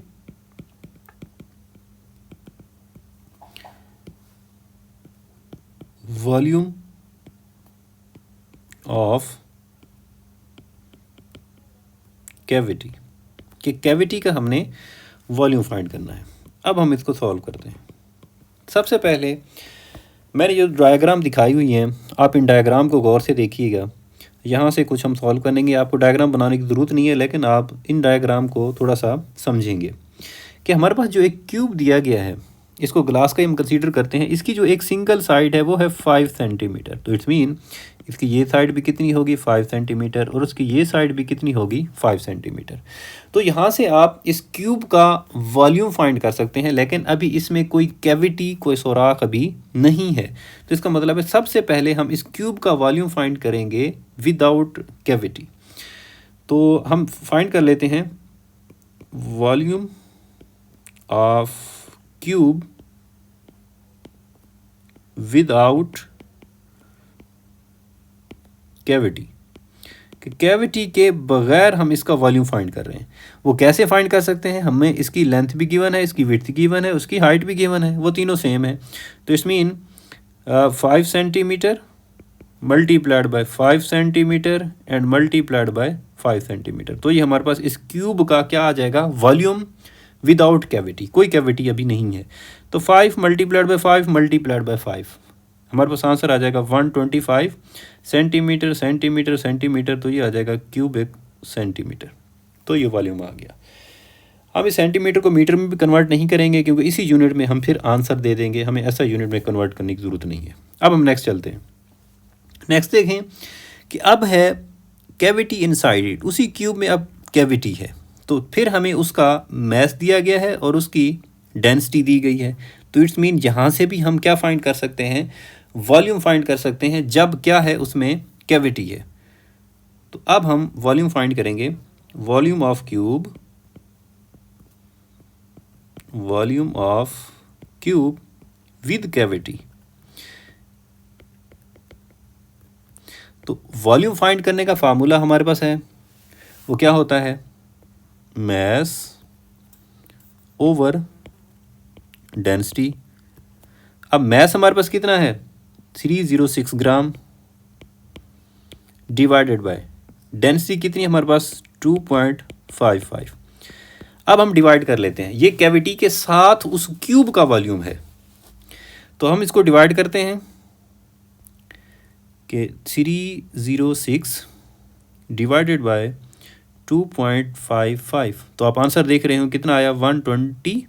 वॉल्यूम ऑफ कैविटी, कि कैविटी का हमने वॉल्यूम फाइंड करना है। अब हम इसको सॉल्व करते हैं। सबसे पहले मैंने जो डायग्राम दिखाई हुई हैं, आप इन डायग्राम को गौर से देखिएगा। यहाँ से कुछ हम सॉल्व करेंगे, आपको डायग्राम बनाने की ज़रूरत नहीं है, लेकिन आप इन डायग्राम को थोड़ा सा समझेंगे कि हमारे पास जो एक क्यूब दिया गया है, इसको ग्लास का ही हम कंसीडर करते हैं, इसकी जो एक सिंगल साइड है वो है 5 सेंटीमीटर। तो इट्स मीन इसकी ये साइड भी कितनी होगी 5 सेंटीमीटर, और उसकी ये साइड भी कितनी होगी 5 सेंटीमीटर। तो यहाँ से आप इस क्यूब का वॉल्यूम फाइंड कर सकते हैं, लेकिन अभी इसमें कोई कैविटी, कोई सुराख अभी नहीं है। तो इसका मतलब है सबसे पहले हम इस क्यूब का वॉल्यूम फाइंड करेंगे विदाउट कैविटी। तो हम फाइंड कर लेते हैं volume of cube without cavity, कि कैविटी के बगैर हम इसका वॉल्यूम फाइंड कर रहे हैं। वो कैसे फाइंड कर सकते हैं, हमें इसकी लेंथ भी गिवन है, इसकी विड्थ गिवन है, उसकी हाइट भी गिवन है, वो तीनों सेम है। तो इस mean 5 centimetre multiplied by 5 centimetre and multiplied by 5 centimetre. तो ये हमारे पास इस क्यूब का क्या आ जाएगा, वॉल्यूम विदाउट कैविटी, कोई कैविटी अभी नहीं है। तो 5 मल्टीप्लाइड बाई 5 मल्टीप्लाइड बाई 5, हमारे पास आंसर आ जाएगा 125 सेंटीमीटर सेंटीमीटर सेंटीमीटर, तो ये आ जाएगा क्यूबिक सेंटीमीटर। तो ये वॉल्यूम आ गया। हम इस सेंटीमीटर को मीटर में भी कन्वर्ट नहीं करेंगे क्योंकि इसी यूनिट में हम फिर आंसर दे देंगे, हमें ऐसा यूनिट में कन्वर्ट करने की ज़रूरत नहीं है। अब हम नेक्स्ट चलते हैं। नेक्स्ट देखें कि अब है कैविटी इनसाइड इट, उसी क्यूब में अब कैविटी है, तो फिर हमें उसका मैस दिया गया है और उसकी डेंसिटी दी गई है। तो इट्स मीन यहाँ से भी हम क्या फाइंड कर सकते हैं, वॉल्यूम फाइंड कर सकते हैं जब क्या है उसमें कैविटी है। तो अब हम वॉल्यूम फाइंड करेंगे, volume of cube, volume of cube with cavity. तो वॉल्यूम फाइंड करने का फार्मूला हमारे पास है, वो क्या होता है, मैस ओवर डेंसिटी। अब मैस हमारे पास कितना है 306 ग्राम, डिवाइडेड बाय डेंसिटी कितनी है हमारे पास 2.55। अब हम डिवाइड कर लेते हैं, ये कैविटी के साथ उस क्यूब का वॉल्यूम है, तो हम इसको डिवाइड करते हैं कि 306 डिवाइडेड बाय 2.55, तो आप आंसर देख रहे हो कितना आया 120।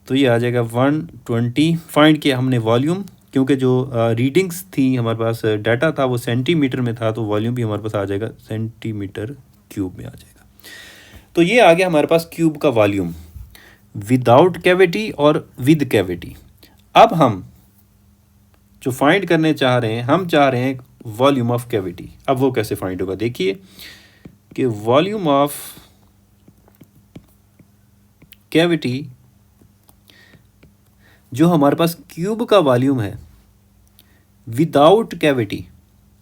तो ये आ जाएगा 120। फाइंड किया हमने वॉल्यूम, क्योंकि जो रीडिंग्स थी हमारे पास, डाटा था वो सेंटीमीटर में था, तो वॉल्यूम भी हमारे पास आ जाएगा सेंटीमीटर क्यूब में आ जाएगा। तो ये आ गया हमारे पास क्यूब का वॉल्यूम विदाउट कैविटी और विद कैविटी। अब हम जो फाइंड करने चाह रहे हैं, हम चाह रहे हैं वॉल्यूम ऑफ कैविटी। अब वो कैसे फाइंड होगा, देखिए कि वॉल्यूम ऑफ कैविटी, जो हमारे पास क्यूब का वॉल्यूम है विदाउट कैविटी,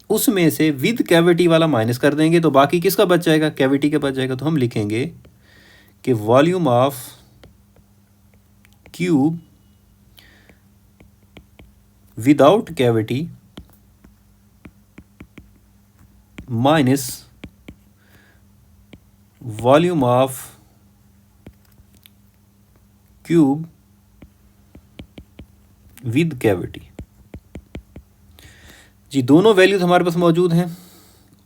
उसमें से विद कैविटी वाला माइनस कर देंगे, तो बाकी किसका बच जाएगा, कैविटी का बच जाएगा। तो हम लिखेंगे कि volume of cube without cavity minus volume of cube with cavity. जी दोनों वैल्यूज हमारे पास मौजूद हैं।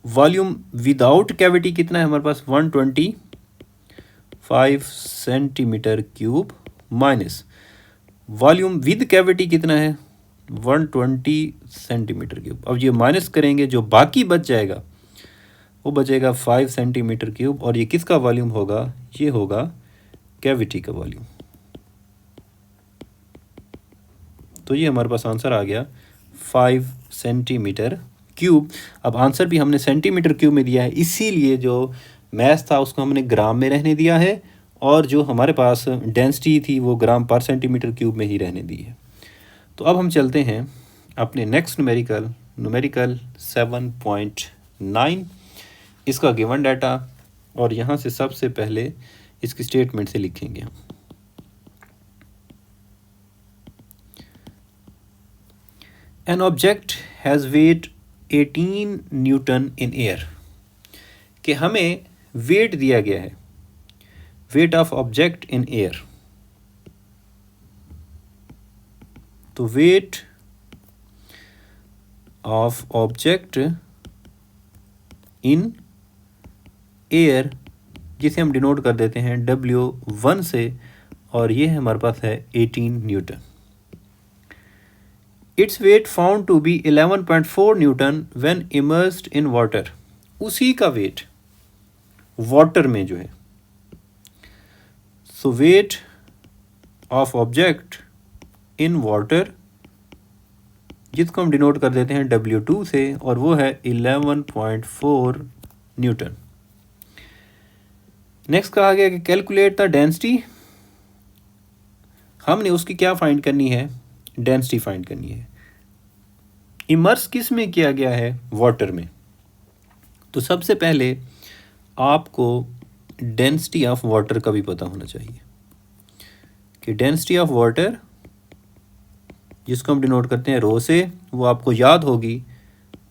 वॉल्यूम विदाउट कैविटी कितना है हमारे पास 125 centimetre cube, minus volume with cavity कितना है 120 सेंटीमीटर क्यूब। अब ये माइनस करेंगे, जो बाकी बच जाएगा वो बचेगा 5 सेंटीमीटर क्यूब, और ये किसका वॉल्यूम होगा, ये होगा कैविटी का वॉल्यूम। तो ये हमारे पास आंसर आ गया 5 सेंटीमीटर क्यूब। अब आंसर भी हमने सेंटीमीटर क्यूब में दिया है, इसीलिए जो मैथ था उसको हमने ग्राम में रहने दिया है, और जो हमारे पास डेंसिटी थी वो ग्राम पर सेंटीमीटर क्यूब में ही रहने दी है। तो अब हम चलते हैं अपने नेक्स्ट न्यूमेरिकल 7.9, इसका गिवन डाटा, और यहाँ से सबसे पहले इसकी स्टेटमेंट से लिखेंगे हम। An object has weight 18 newton in air, कि हमें वेट दिया गया है, weight of object in air. तो weight of object in air, जिसे हम डिनोट कर देते हैं W1 से, और ये हमारे पास है 18 Newton. Its weight found to be 11.4 Newton when immersed in water, उसी का वेट वाटर में जो है। So weight of object in water, जिसको हम डिनोट कर देते हैं W2 से, और वो है 11.4 न्यूटन। नेक्स्ट कहा गया कि कैलकुलेट द डेंसिटी, हमने उसकी क्या फाइंड करनी है, डेंसिटी फाइंड करनी है। इमर्स किस में किया गया है, वाटर में। तो सबसे पहले आपको डेंसिटी ऑफ वाटर का भी पता होना चाहिए कि डेंसिटी ऑफ वाटर, जिसको हम डिनोट करते हैं रो से, वो आपको याद होगी,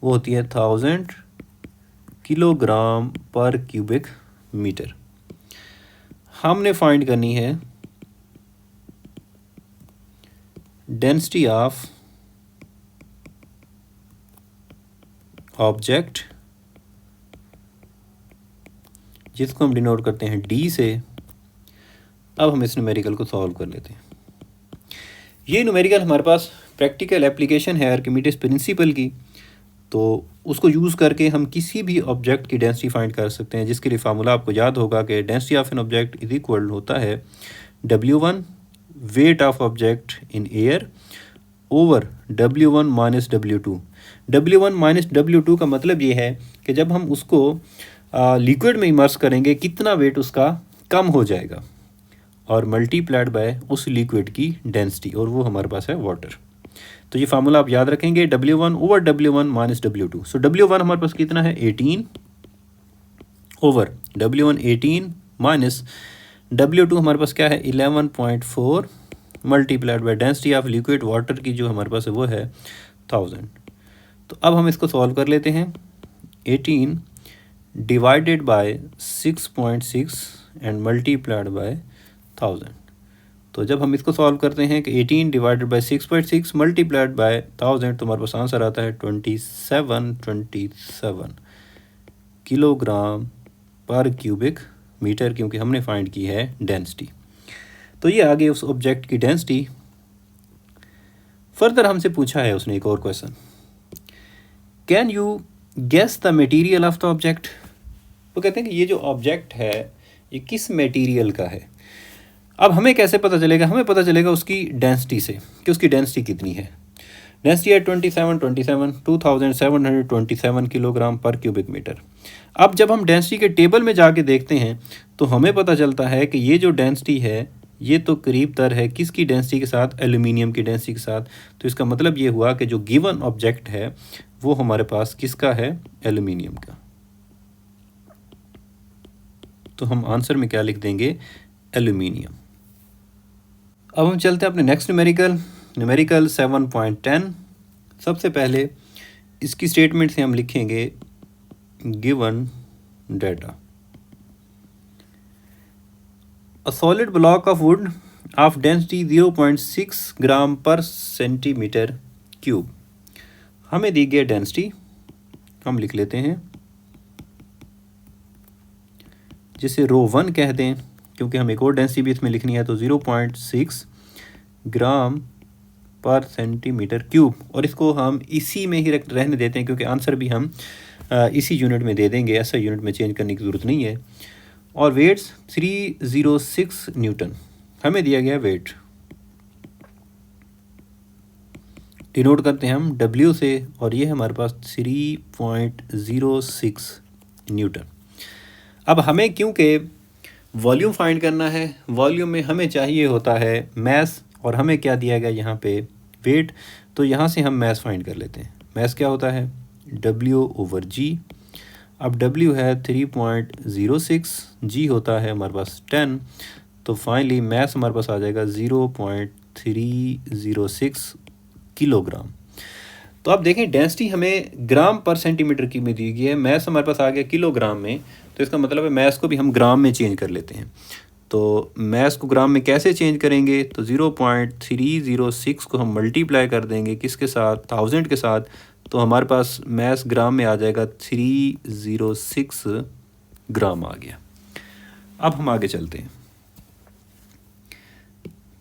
वो होती है 1000 किलोग्राम पर क्यूबिक मीटर। हमने फाइंड करनी है डेंसिटी ऑफ ऑब्जेक्ट, जिसको हम डिनोट करते हैं डी से। अब हम इस न्यूमेरिकल को सॉल्व कर लेते हैं। ये न्यूमेरिकल हमारे पास प्रैक्टिकल एप्लीकेशन है आर्किमिडीज प्रिंसिपल की, तो उसको यूज़ करके हम किसी भी ऑब्जेक्ट की डेंसिटी फाइंड कर सकते हैं, जिसके लिए फार्मूला आपको याद होगा कि density of an object is equal होता है W1 wait of object in air over W1 minus W2। W1 minus W2 का मतलब ये है कि जब हम उसको लिक्विड में इमर्स करेंगे कितना वेट उसका कम हो जाएगा, और मल्टीप्लाइड बाय उस लिक्विड की डेंसिटी, और वो हमारे पास है वाटर। तो ये फार्मूला आप याद रखेंगे, W1 over W1 minus W2। सो W1 हमारे पास कितना है 18 ओवर W1 18 माइनस W2 हमारे पास क्या है 11.4 multiplied by density of liquid water की जो हमारे पास है वो है 1000। तो अब हम इसको सॉल्व कर लेते हैं। 18 divided by 6.6 and multiplied bye 1000। तो जब हम इसको सॉल्व करते हैं कि 18 डिवाइडेड बाय 6.6 मल्टीप्लाइड बाय 1000, तो हमारे पास आंसर आता है 27 किलोग्राम पर क्यूबिक मीटर, क्योंकि हमने फाइंड की है डेंसिटी। तो ये आगे उस ऑब्जेक्ट की डेंसिटी। फर्दर हमसे पूछा है उसने एक और question, can you guess the material of the object. वो कहते हैं कि ये जो ऑब्जेक्ट है ये किस मटेरियल का है। अब हमें कैसे पता चलेगा, हमें पता चलेगा उसकी डेंसिटी से कि उसकी डेंसिटी कितनी है। डेंसिटी है 2727 किलोग्राम पर क्यूबिक मीटर। अब जब हम डेंसिटी के टेबल में जाके देखते हैं तो हमें पता चलता है कि ये जो डेंसिटी है ये तो करीब तर है किसकी डेंसिटी के साथ, एल्यूमिनियम की डेंसिटी के साथ। तो इसका मतलब ये हुआ कि जो गिवन ऑब्जेक्ट है वो हमारे पास किसका है, एल्यूमिनियम का। तो हम आंसर में क्या लिख देंगे, एल्यूमिनियम। अब हम चलते हैं अपने नेक्स्ट न्यूमेरिकल 7.10। सबसे पहले इसकी स्टेटमेंट से हम लिखेंगे given data. A solid block of would of density 0.6 gram per centimetre cube. हमें दी गई डेंसिटी हम लिख लेते हैं, जिसे रो 1 कह दें, क्योंकि हम एक और डेंसिटी भी इसमें लिखनी है। तो 0.6 ग्राम पर सेंटीमीटर क्यूब, और इसको हम इसी में ही रहने देते हैं, क्योंकि आंसर भी हम इसी यूनिट में दे देंगे, ऐसा यूनिट में चेंज करने की ज़रूरत नहीं है। और वेट्स 306 न्यूटन हमें दिया गया वेट। डिनोट करते हैं हम W से, और ये हमारे पास 3.06 न्यूटन। अब हमें क्योंकि वॉल्यूम फाइंड करना है, वॉल्यूम में हमें चाहिए होता है मैस, और हमें क्या दिया गया यहाँ पे वेट। तो यहाँ से हम मैस फाइंड कर लेते हैं। मैस क्या होता है W ओवर G। अब W है 3.06, G होता है हमारे पास 10। तो फाइनली मैस हमारे पास आ जाएगा 0.306 किलोग्राम। तो आप देखें डेंसिटी हमें ग्राम पर सेंटीमीटर की में दी गई है, मैस हमारे पास आ गया किलोग्राम में। तो इसका मतलब है मैस को भी हम ग्राम में चेंज कर लेते हैं। तो मैस को ग्राम में कैसे चेंज करेंगे, तो 0.306 को हम मल्टीप्लाई कर देंगे किसके साथ, 1000 के साथ। तो हमारे पास मैस ग्राम में आ जाएगा 306 ग्राम आ गया। अब हम आगे चलते हैं।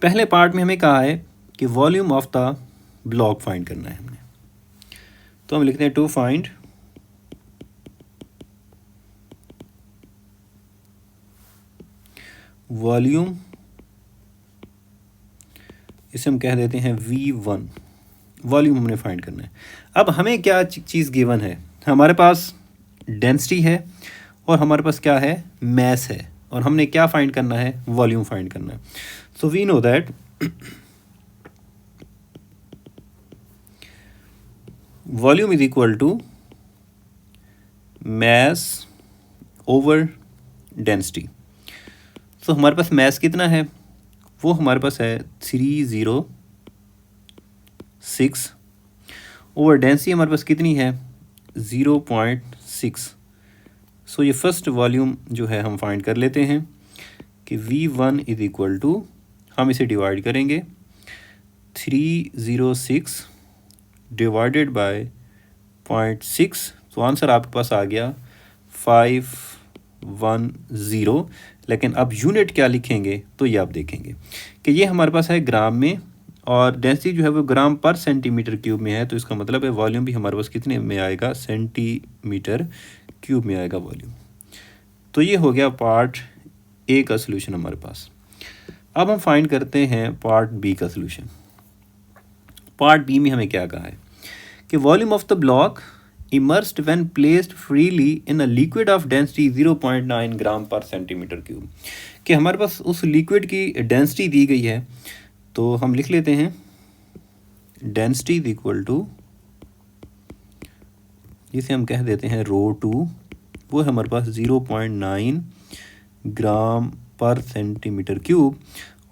पहले पार्ट में हमें कहा है कि volume of the block find करना है हमने। तो हम लिखते हैं टू फाइंड वॉल्यूम, इसे हम कह देते हैं V1। वॉल्यूम हमने फाइंड करना है। अब हमें क्या चीज़ गिवन है, हमारे पास डेंसिटी है और हमारे पास क्या है, मैस है, और हमने क्या फाइंड करना है, वॉल्यूम फाइंड करना है। So we know that volume is equal to mass over density. तो हमारे पास मैस कितना है, वो हमारे पास है 306 ओवर डेंसिटी हमारे पास कितनी है 0.6। सो ये फर्स्ट वॉल्यूम जो है हम फाइंड कर लेते हैं कि V1 इज इक्वल टू, हम इसे डिवाइड करेंगे 306 डिवाइडेड बाय 0.6, तो आंसर आपके पास आ गया 510। लेकिन अब यूनिट क्या लिखेंगे तो ये आप देखेंगे कि ये हमारे पास है ग्राम में, और डेंसिटी जो है वो ग्राम पर सेंटीमीटर क्यूब में है, तो इसका मतलब है वॉल्यूम भी हमारे पास कितने में आएगा, सेंटीमीटर क्यूब में आएगा वॉल्यूम। तो ये हो गया पार्ट ए का सोल्यूशन हमारे पास। अब हम फाइंड करते हैं पार्ट बी का सोल्यूशन। पार्ट बी में हमें क्या कहा है कि volume of the block immersed when placed freely in a liquid of density 0.9 gram per centimetre cube, कि हमारे पास उस लिक्विड की डेंसिटी दी गई है, तो हम लिख लेते हैं डेंसिटी इज इक्वल टू, जिसे हम कह देते हैं ρ2, वो है हमारे पास 0.9 ग्राम पर सेंटीमीटर क्यूब,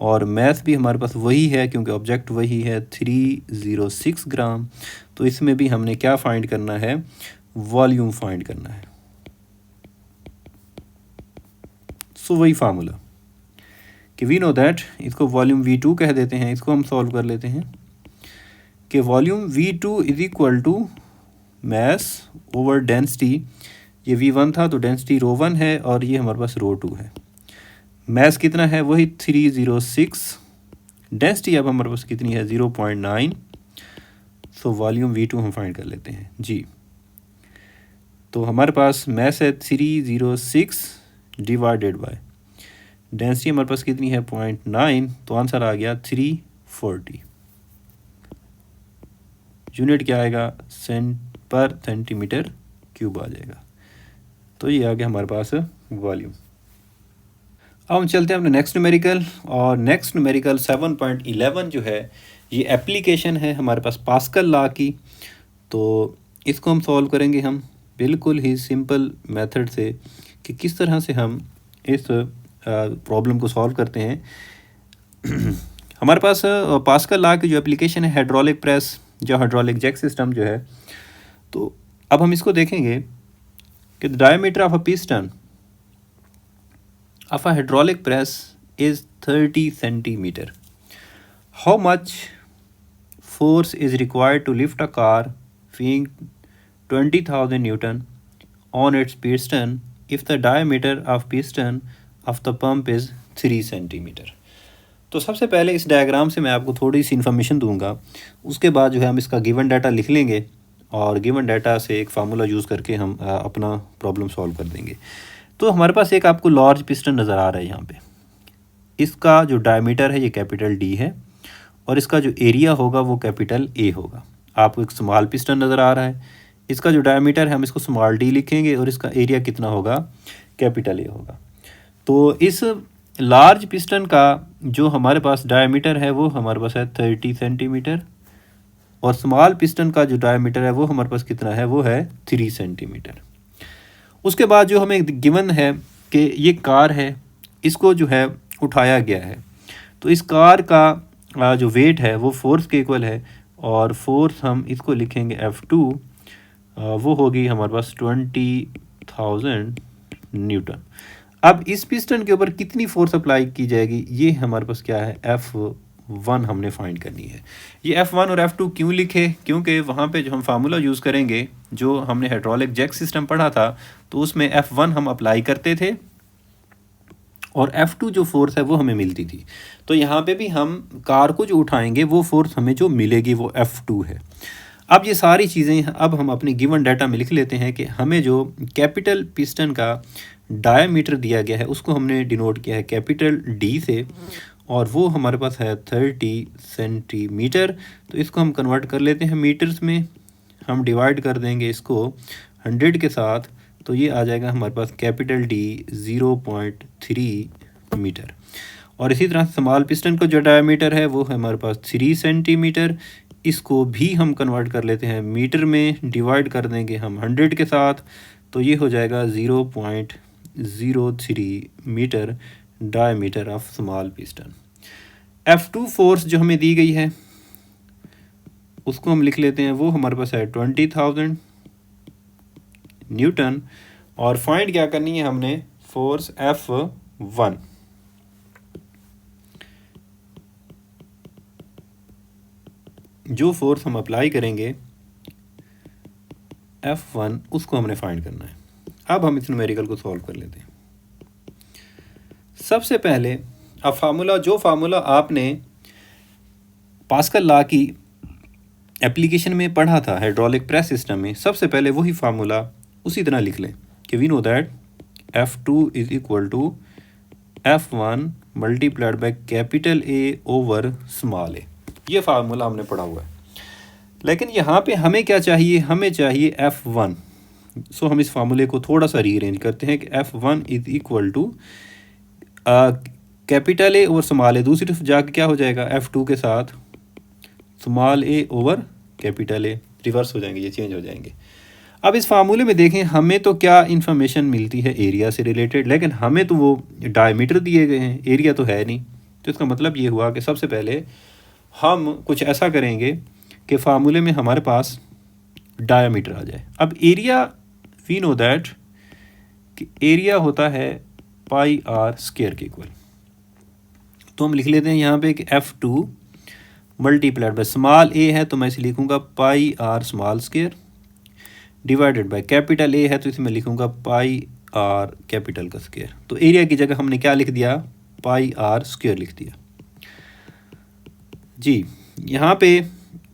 और मैथ भी हमारे पास वही है क्योंकि ऑब्जेक्ट वही है 306 ग्राम। तो इसमें भी हमने क्या फाइंड करना है, वॉल्यूम फाइंड करना है। सो वही फार्मूला कि वी नो दैट, इसको वॉल्यूम V2 कह देते हैं, इसको हम सॉल्व कर लेते हैं कि volume V2 is equal to mass over density, ये V1 था तो डेंसिटी ρ1 है और ये हमारे पास ρ2 है। मैस कितना है, वही 306, डेंसिटी अब हमारे पास कितनी है 0.9, सो वॉल्यूम V2 हम फाइंड कर लेते हैं जी। तो हमारे पास मैस है 306 डिवाइडेड बाय डेंसिटी हमारे पास कितनी है 0.9, तो आंसर आ गया 340। यूनिट क्या आएगा, पर सेंटीमीटर क्यूब आ जाएगा। तो ये आ गया हमारे पास वॉल्यूम। अब हम चलते हैं अपने नेक्स्ट न्यूमेरिकल, और नेक्स्ट न्यूमेरिकल 7.11 जो है ये एप्लीकेशन है हमारे पास पास्कल लॉ की। तो इसको हम सॉल्व करेंगे हम बिल्कुल ही सिंपल मेथड से कि किस तरह से हम इस प्रॉब्लम को सॉल्व करते हैं। हमारे पास पास्कल लॉ की जो एप्लीकेशन है हाइड्रोलिक प्रेस, जो हाइड्रोलिक जैक सिस्टम जो है, तो अब हम इसको देखेंगे कि the diameter of a piston of a hydraulic press is 30 centimeter. How much force is required to lift a car weighing 20,000 Newton on its piston if the diameter of piston of the pump is 3 centimeter? तो सबसे पहले इस diagram से मैं आपको थोड़ी सी information दूंगा, उसके बाद जो है हम इसका गिवन डाटा लिख लेंगे और गिवन डाटा से एक फार्मूला यूज़ करके हम अपना प्रॉब्लम सॉल्व कर देंगे। तो हमारे पास एक आपको लार्ज पिस्टन नज़र आ रहा है यहाँ पे, इसका जो डायमीटर है ये कैपिटल डी है और इसका जो एरिया होगा वो कैपिटल ए होगा। आपको एक स्मॉल पिस्टन नज़र आ रहा है, इसका जो डायमीटर है हम इसको स्मॉल डी लिखेंगे और इसका एरिया कितना होगा, कैपिटल ए होगा। तो इस लार्ज पिस्टन का जो हमारे पास डायमीटर है वो हमारे पास है 30 सेंटीमीटर, और स्मॉल पिस्टन का जो डायमीटर है वो हमारे पास कितना है, वो है 3 सेंटीमीटर। उसके बाद जो हमें गिवन है कि ये कार है, इसको जो है उठाया गया है, तो इस कार का जो वेट है वो फोर्स के इक्वल है, और फोर्स हम इसको लिखेंगे F2, वो होगी हमारे पास 20,000 न्यूटन। अब इस पिस्टन के ऊपर कितनी फोर्स अप्लाई की जाएगी, ये हमारे पास क्या है, F1 हमने फाइंड करनी है। ये F1 और F2 क्यों लिखे, क्योंकि वहाँ पे जो हम फार्मूला यूज़ करेंगे, जो हमने हाइड्रोलिक जैक सिस्टम पढ़ा था, तो उसमें F1 हम अप्लाई करते थे और F2 जो फोर्स है वो हमें मिलती थी। तो यहाँ पे भी हम कार को जो उठाएंगे वो फोर्स हमें जो मिलेगी वो F2 है। अब ये सारी चीज़ें अब हम अपने गिवन डाटा में लिख लेते हैं कि हमें जो कैपिटल पिस्टन का डायमीटर दिया गया है उसको हमने डिनोट किया है कैपिटल डी से, और वो हमारे पास है 30 सेंटीमीटर। तो इसको हम कन्वर्ट कर लेते हैं मीटर्स में, हम डिवाइड कर देंगे इसको 100 के साथ, तो ये आ जाएगा हमारे पास कैपिटल डी 0.3 मीटर। और इसी तरह स्मॉल पिस्टन का जो डायमीटर है वो है हमारे पास 3 सेंटीमीटर, इसको भी हम कन्वर्ट कर लेते हैं मीटर में, डिवाइड कर देंगे हम 100 के साथ, तो ये हो जाएगा 0.03 metre diameter of small piston. F2 force जो हमें दी गई है उसको हम लिख लेते हैं, वो हमारे पास है 20,000 न्यूटन, और फाइंड क्या करनी है हमने, फोर्स F1। जो फोर्स हम अप्लाई करेंगे F1 उसको हमने फाइंड करना है। अब हम इस न्यूमेरिकल को सॉल्व कर लेते हैं। सबसे पहले अब फार्मूला आपने पास्कल लॉ की एप्लीकेशन में पढ़ा था हाइड्रोलिक प्रेस सिस्टम में, सबसे पहले वही फार्मूला उसी तरह लिख लें कि we know that F2 is equal to F1 multiplied by capital A over small A. ये फार्मूला हमने पढ़ा हुआ है। लेकिन यहाँ पे हमें क्या चाहिए, हमें चाहिए F1। सो हम इस फार्मूले को थोड़ा सा रीअरेंज करते हैं कि F1 is equal to capital A over small A, दूसरी तरफ जाके क्या हो जाएगा F2 के साथ small A over capital A, reverse हो जाएंगे, ये चेंज हो जाएंगे। अब इस फार्मूले में देखें हमें तो क्या इन्फॉर्मेशन मिलती है एरिया से रिलेटेड, लेकिन हमें तो वो डायमीटर दिए गए हैं, एरिया तो है नहीं। तो इसका मतलब ये हुआ कि सबसे पहले हम कुछ ऐसा करेंगे कि फार्मूले में हमारे पास डायमीटर आ जाए। अब एरिया वी नो दैट कि एरिया होता है पाई आर स्क्वायर के इक्वल। तो हम लिख लेते हैं यहाँ पे कि F2 मल्टीप्लाइड बाय स्मॉल ए है तो मैं इसे लिखूँगा pi R small square divided by capital A है तो इसे मैं लिखूँगा पाई आर कैपिटल का स्क्वायर। तो एरिया की जगह हमने क्या लिख दिया, पाई आर स्क्वायर लिख दिया जी। यहाँ पे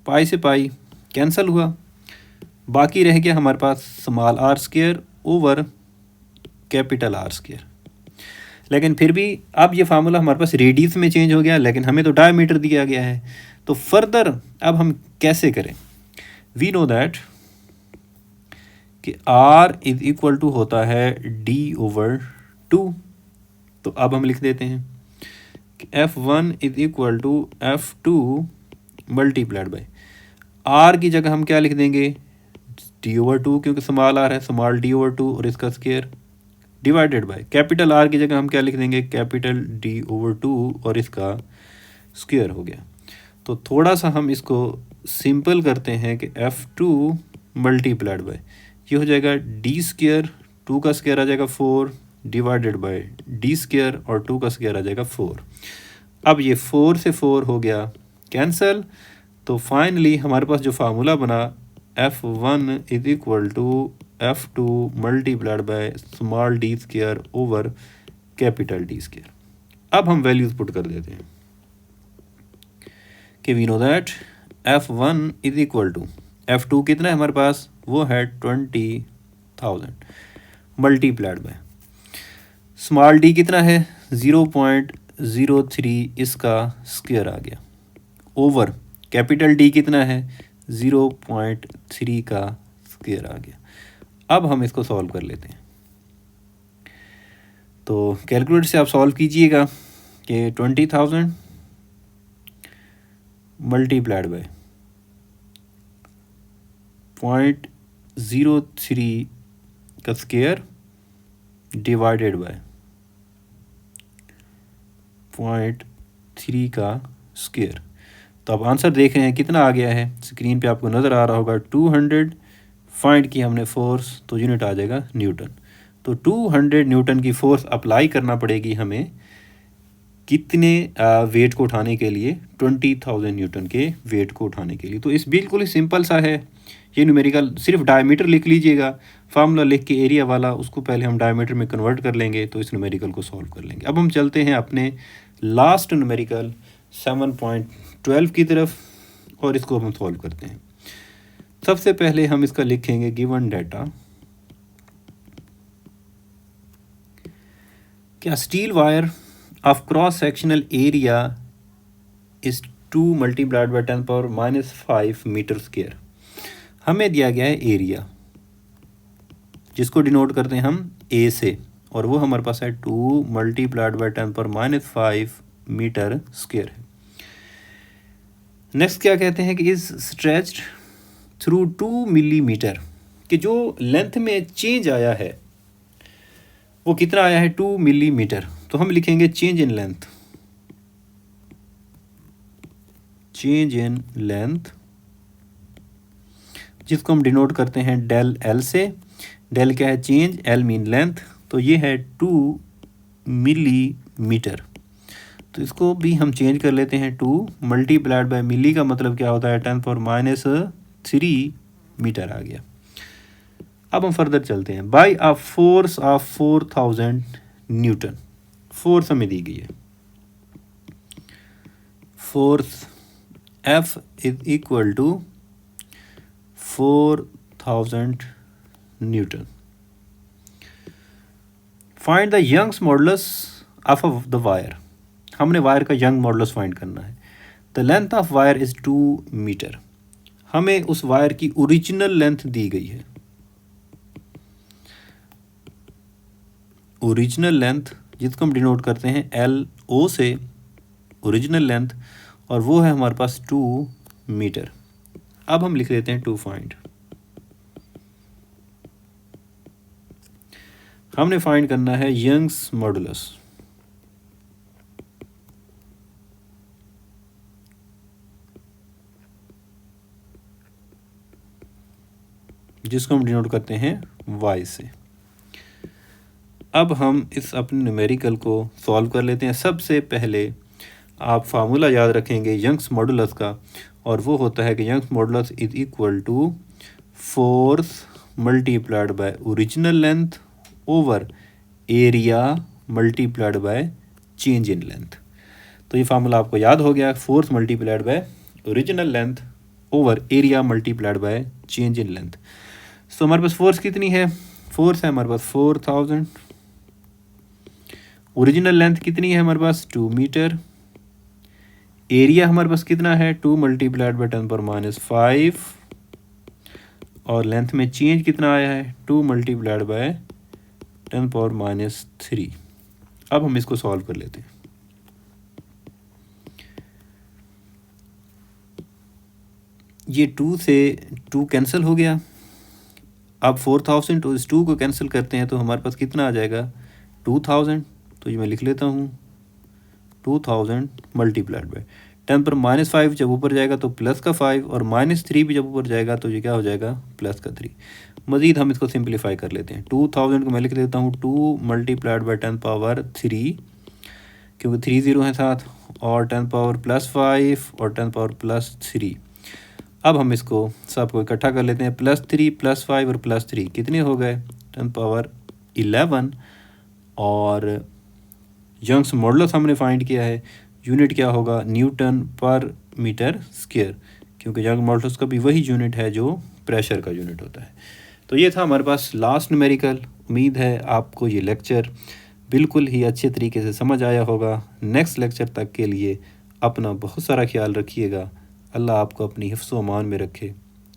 पाई से पाई कैंसिल हुआ, बाकी रह गया हमारे पास small R square over capital R square. लेकिन फिर भी अब ये फार्मूला हमारे पास रेडियस में चेंज हो गया, लेकिन हमें तो डायमीटर दिया गया है। तो फर्दर अब हम कैसे करें, वी नो दैट कि R इज इक्वल टू होता है D ओवर 2। तो अब हम लिख देते हैं कि F1 is equal to F2 multiplied by R की जगह हम क्या लिख देंगे D ओवर 2, क्योंकि स्मॉल r है, स्मॉल d ओवर 2 और इसका square divided by capital R की जगह हम क्या लिख देंगे कैपिटल D ओवर 2 और इसका स्क्वायर हो गया। तो थोड़ा सा हम इसको सिंपल करते हैं कि F2 मल्टीप्लाइड बाय ये हो जाएगा D स्क्वायर, 2 का स्क्वायर आ जाएगा 4 डिवाइडेड बाय D स्क्वायर और 2 का स्क्वायर आ जाएगा 4। अब ये 4 से 4 हो गया कैंसिल। तो फाइनली हमारे पास जो फार्मूला बना F1 is equal to F2 multiplied by small d square over capital D square. अब हम वैल्यूज पुट कर देते हैं कि we know that F1 is equal to F2 कितना है हमारे पास, वो है 20,000 मल्टीप्लाइड बाय स्मॉल d कितना है 0.03 इसका स्क्वायर आ गया ओवर कैपिटल D कितना है 0.3 का स्क्वायर आ गया। अब हम इसको सॉल्व कर लेते हैं। तो कैलकुलेटर से आप सॉल्व कीजिएगा कि 20,000 मल्टीप्लाइड बाय 0.03 का स्क्वायर डिवाइडेड बाय 0.3 का स्क्वायर। तो अब आंसर देख रहे हैं कितना आ गया है, स्क्रीन पे आपको नज़र आ रहा होगा 200। फाइंड किया हमने फोर्स तो यूनिट आ जाएगा न्यूटन। तो 200 न्यूटन की फोर्स अप्लाई करना पड़ेगी हमें कितने वेट को उठाने के लिए, 20,000 न्यूटन के वेट को उठाने के लिए। तो इस बिल्कुल ही सिंपल सा है ये न्यूमेरिकल, सिर्फ डायमीटर लिख लीजिएगा, फार्मूला लिख के एरिया वाला उसको पहले हम डायमीटर में कन्वर्ट कर लेंगे तो इस न्यूमेरिकल को सॉल्व कर लेंगे। अब हम चलते हैं अपने लास्ट न्यूमेरिकल 7.12 की तरफ और इसको हम सॉल्व करते हैं। सबसे पहले हम इसका लिखेंगे गिवन डाटा क्या steel wire of cross sectional area is 2 multiplied by 10⁻⁵ metre square. हमें दिया गया है एरिया जिसको डिनोट करते हैं हम ए से, और वो हमारे पास है 2 मल्टीप्लाइड बाय 10⁻⁵ मीटर स्क्वायर है। नेक्स्ट क्या कहते हैं कि इज स्ट्रेच्ड थ्रू 2 मिलीमीटर, कि जो लेंथ में चेंज आया है वो कितना आया है 2 मिलीमीटर। तो हम लिखेंगे change in length, change in length जिसको हम डिनोट करते हैं डेल एल से। डेल क्या है चेंज, एल मीन लेंथ, तो ये है 2 मिलीमीटर। तो इसको भी हम चेंज कर लेते हैं, 2 मल्टीप्लाइड बाय मिली का मतलब क्या होता है 10⁻³ मीटर आ गया। अब हम फर्दर चलते हैं। By a force of 4000 newton, force हमें दी गई है, force F is equal to 4000 newton. Find the Young's modulus of the wire, हमने वायर का यंग मॉडुलस फाइंड करना है। The length of wire is 2 metre, हमें उस वायर की ओरिजिनल लेंथ दी गई है। ओरिजिनल लेंथ जिसको हम डिनोट करते हैं LO से, ओरिजिनल लेंथ, और वो है हमारे पास 2 मीटर। अब हम लिख लेते हैं टू फाइंड। हमने फाइंड करना है यंग्स मॉडुलस। जिसको हम डिनोट करते हैं Y से। अब हम इस अपने न्यूमेरिकल को सॉल्व कर लेते हैं। सबसे पहले आप फार्मूला याद रखेंगे यंग्स मॉडुलस का, और वो होता है कि Young's modulus is equal to force multiplied by original length over area multiplied by change in length. तो ये फार्मूला आपको याद हो गया, force multiplied by original length over area multiplied by change in length. So हमारे पास force कितनी है, फोर्स है हमारे पास 4000, ओरिजिनल लेंथ कितनी है हमारे पास 2 मीटर, एरिया हमारे पास कितना है 2 मल्टीप्लाइड बाय 10⁻⁵, और लेंथ में चेंज कितना आया है 2 मल्टीप्लाइड बाय 10⁻⁻3। अब हम इसको सॉल्व कर लेते हैं। ये 2 से 2 कैंसिल हो गया। अब 4000 तो इस 2 को कैंसिल करते हैं तो हमारे पास कितना आ जाएगा 2000। तो ये मैं लिख लेता हूँ 2000 मल्टीप्लाइड बाय 10⁻⁵, जब ऊपर जाएगा तो प्लस का 5, और -3 भी जब ऊपर जाएगा तो ये क्या हो जाएगा प्लस का 3। मज़ीद हम इसको सिंप्लीफाई कर लेते हैं। 2000 को मैं लिख लेता हूँ 2 मल्टीप्लाइड बाय 10⁻3, क्योंकि 3 0 है साथ, और 10⁻+5 और 10⁻+3। अब हम इसको सबको इकट्ठा कर लेते हैं। +3 +5 और +3 कितने हो गए 10⁻11, और यंग्स मॉडुलस हमने फाइंड किया है। यूनिट क्या होगा न्यूटन पर मीटर स्क्वायर, क्योंकि यंग मॉडुलस का भी वही यूनिट है जो प्रेशर का यूनिट होता है। तो ये था हमारे पास लास्ट न्यूमेरिकल। उम्मीद है आपको ये लेक्चर बिल्कुल ही अच्छे तरीके से समझ आया होगा। नेक्स्ट लेक्चर तक के लिए अपना बहुत सारा ख्याल रखिएगा। अल्लाह आपको अपनी हिफ्ज़ व अमान में रखे।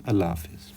अल्लाह हाफिज़।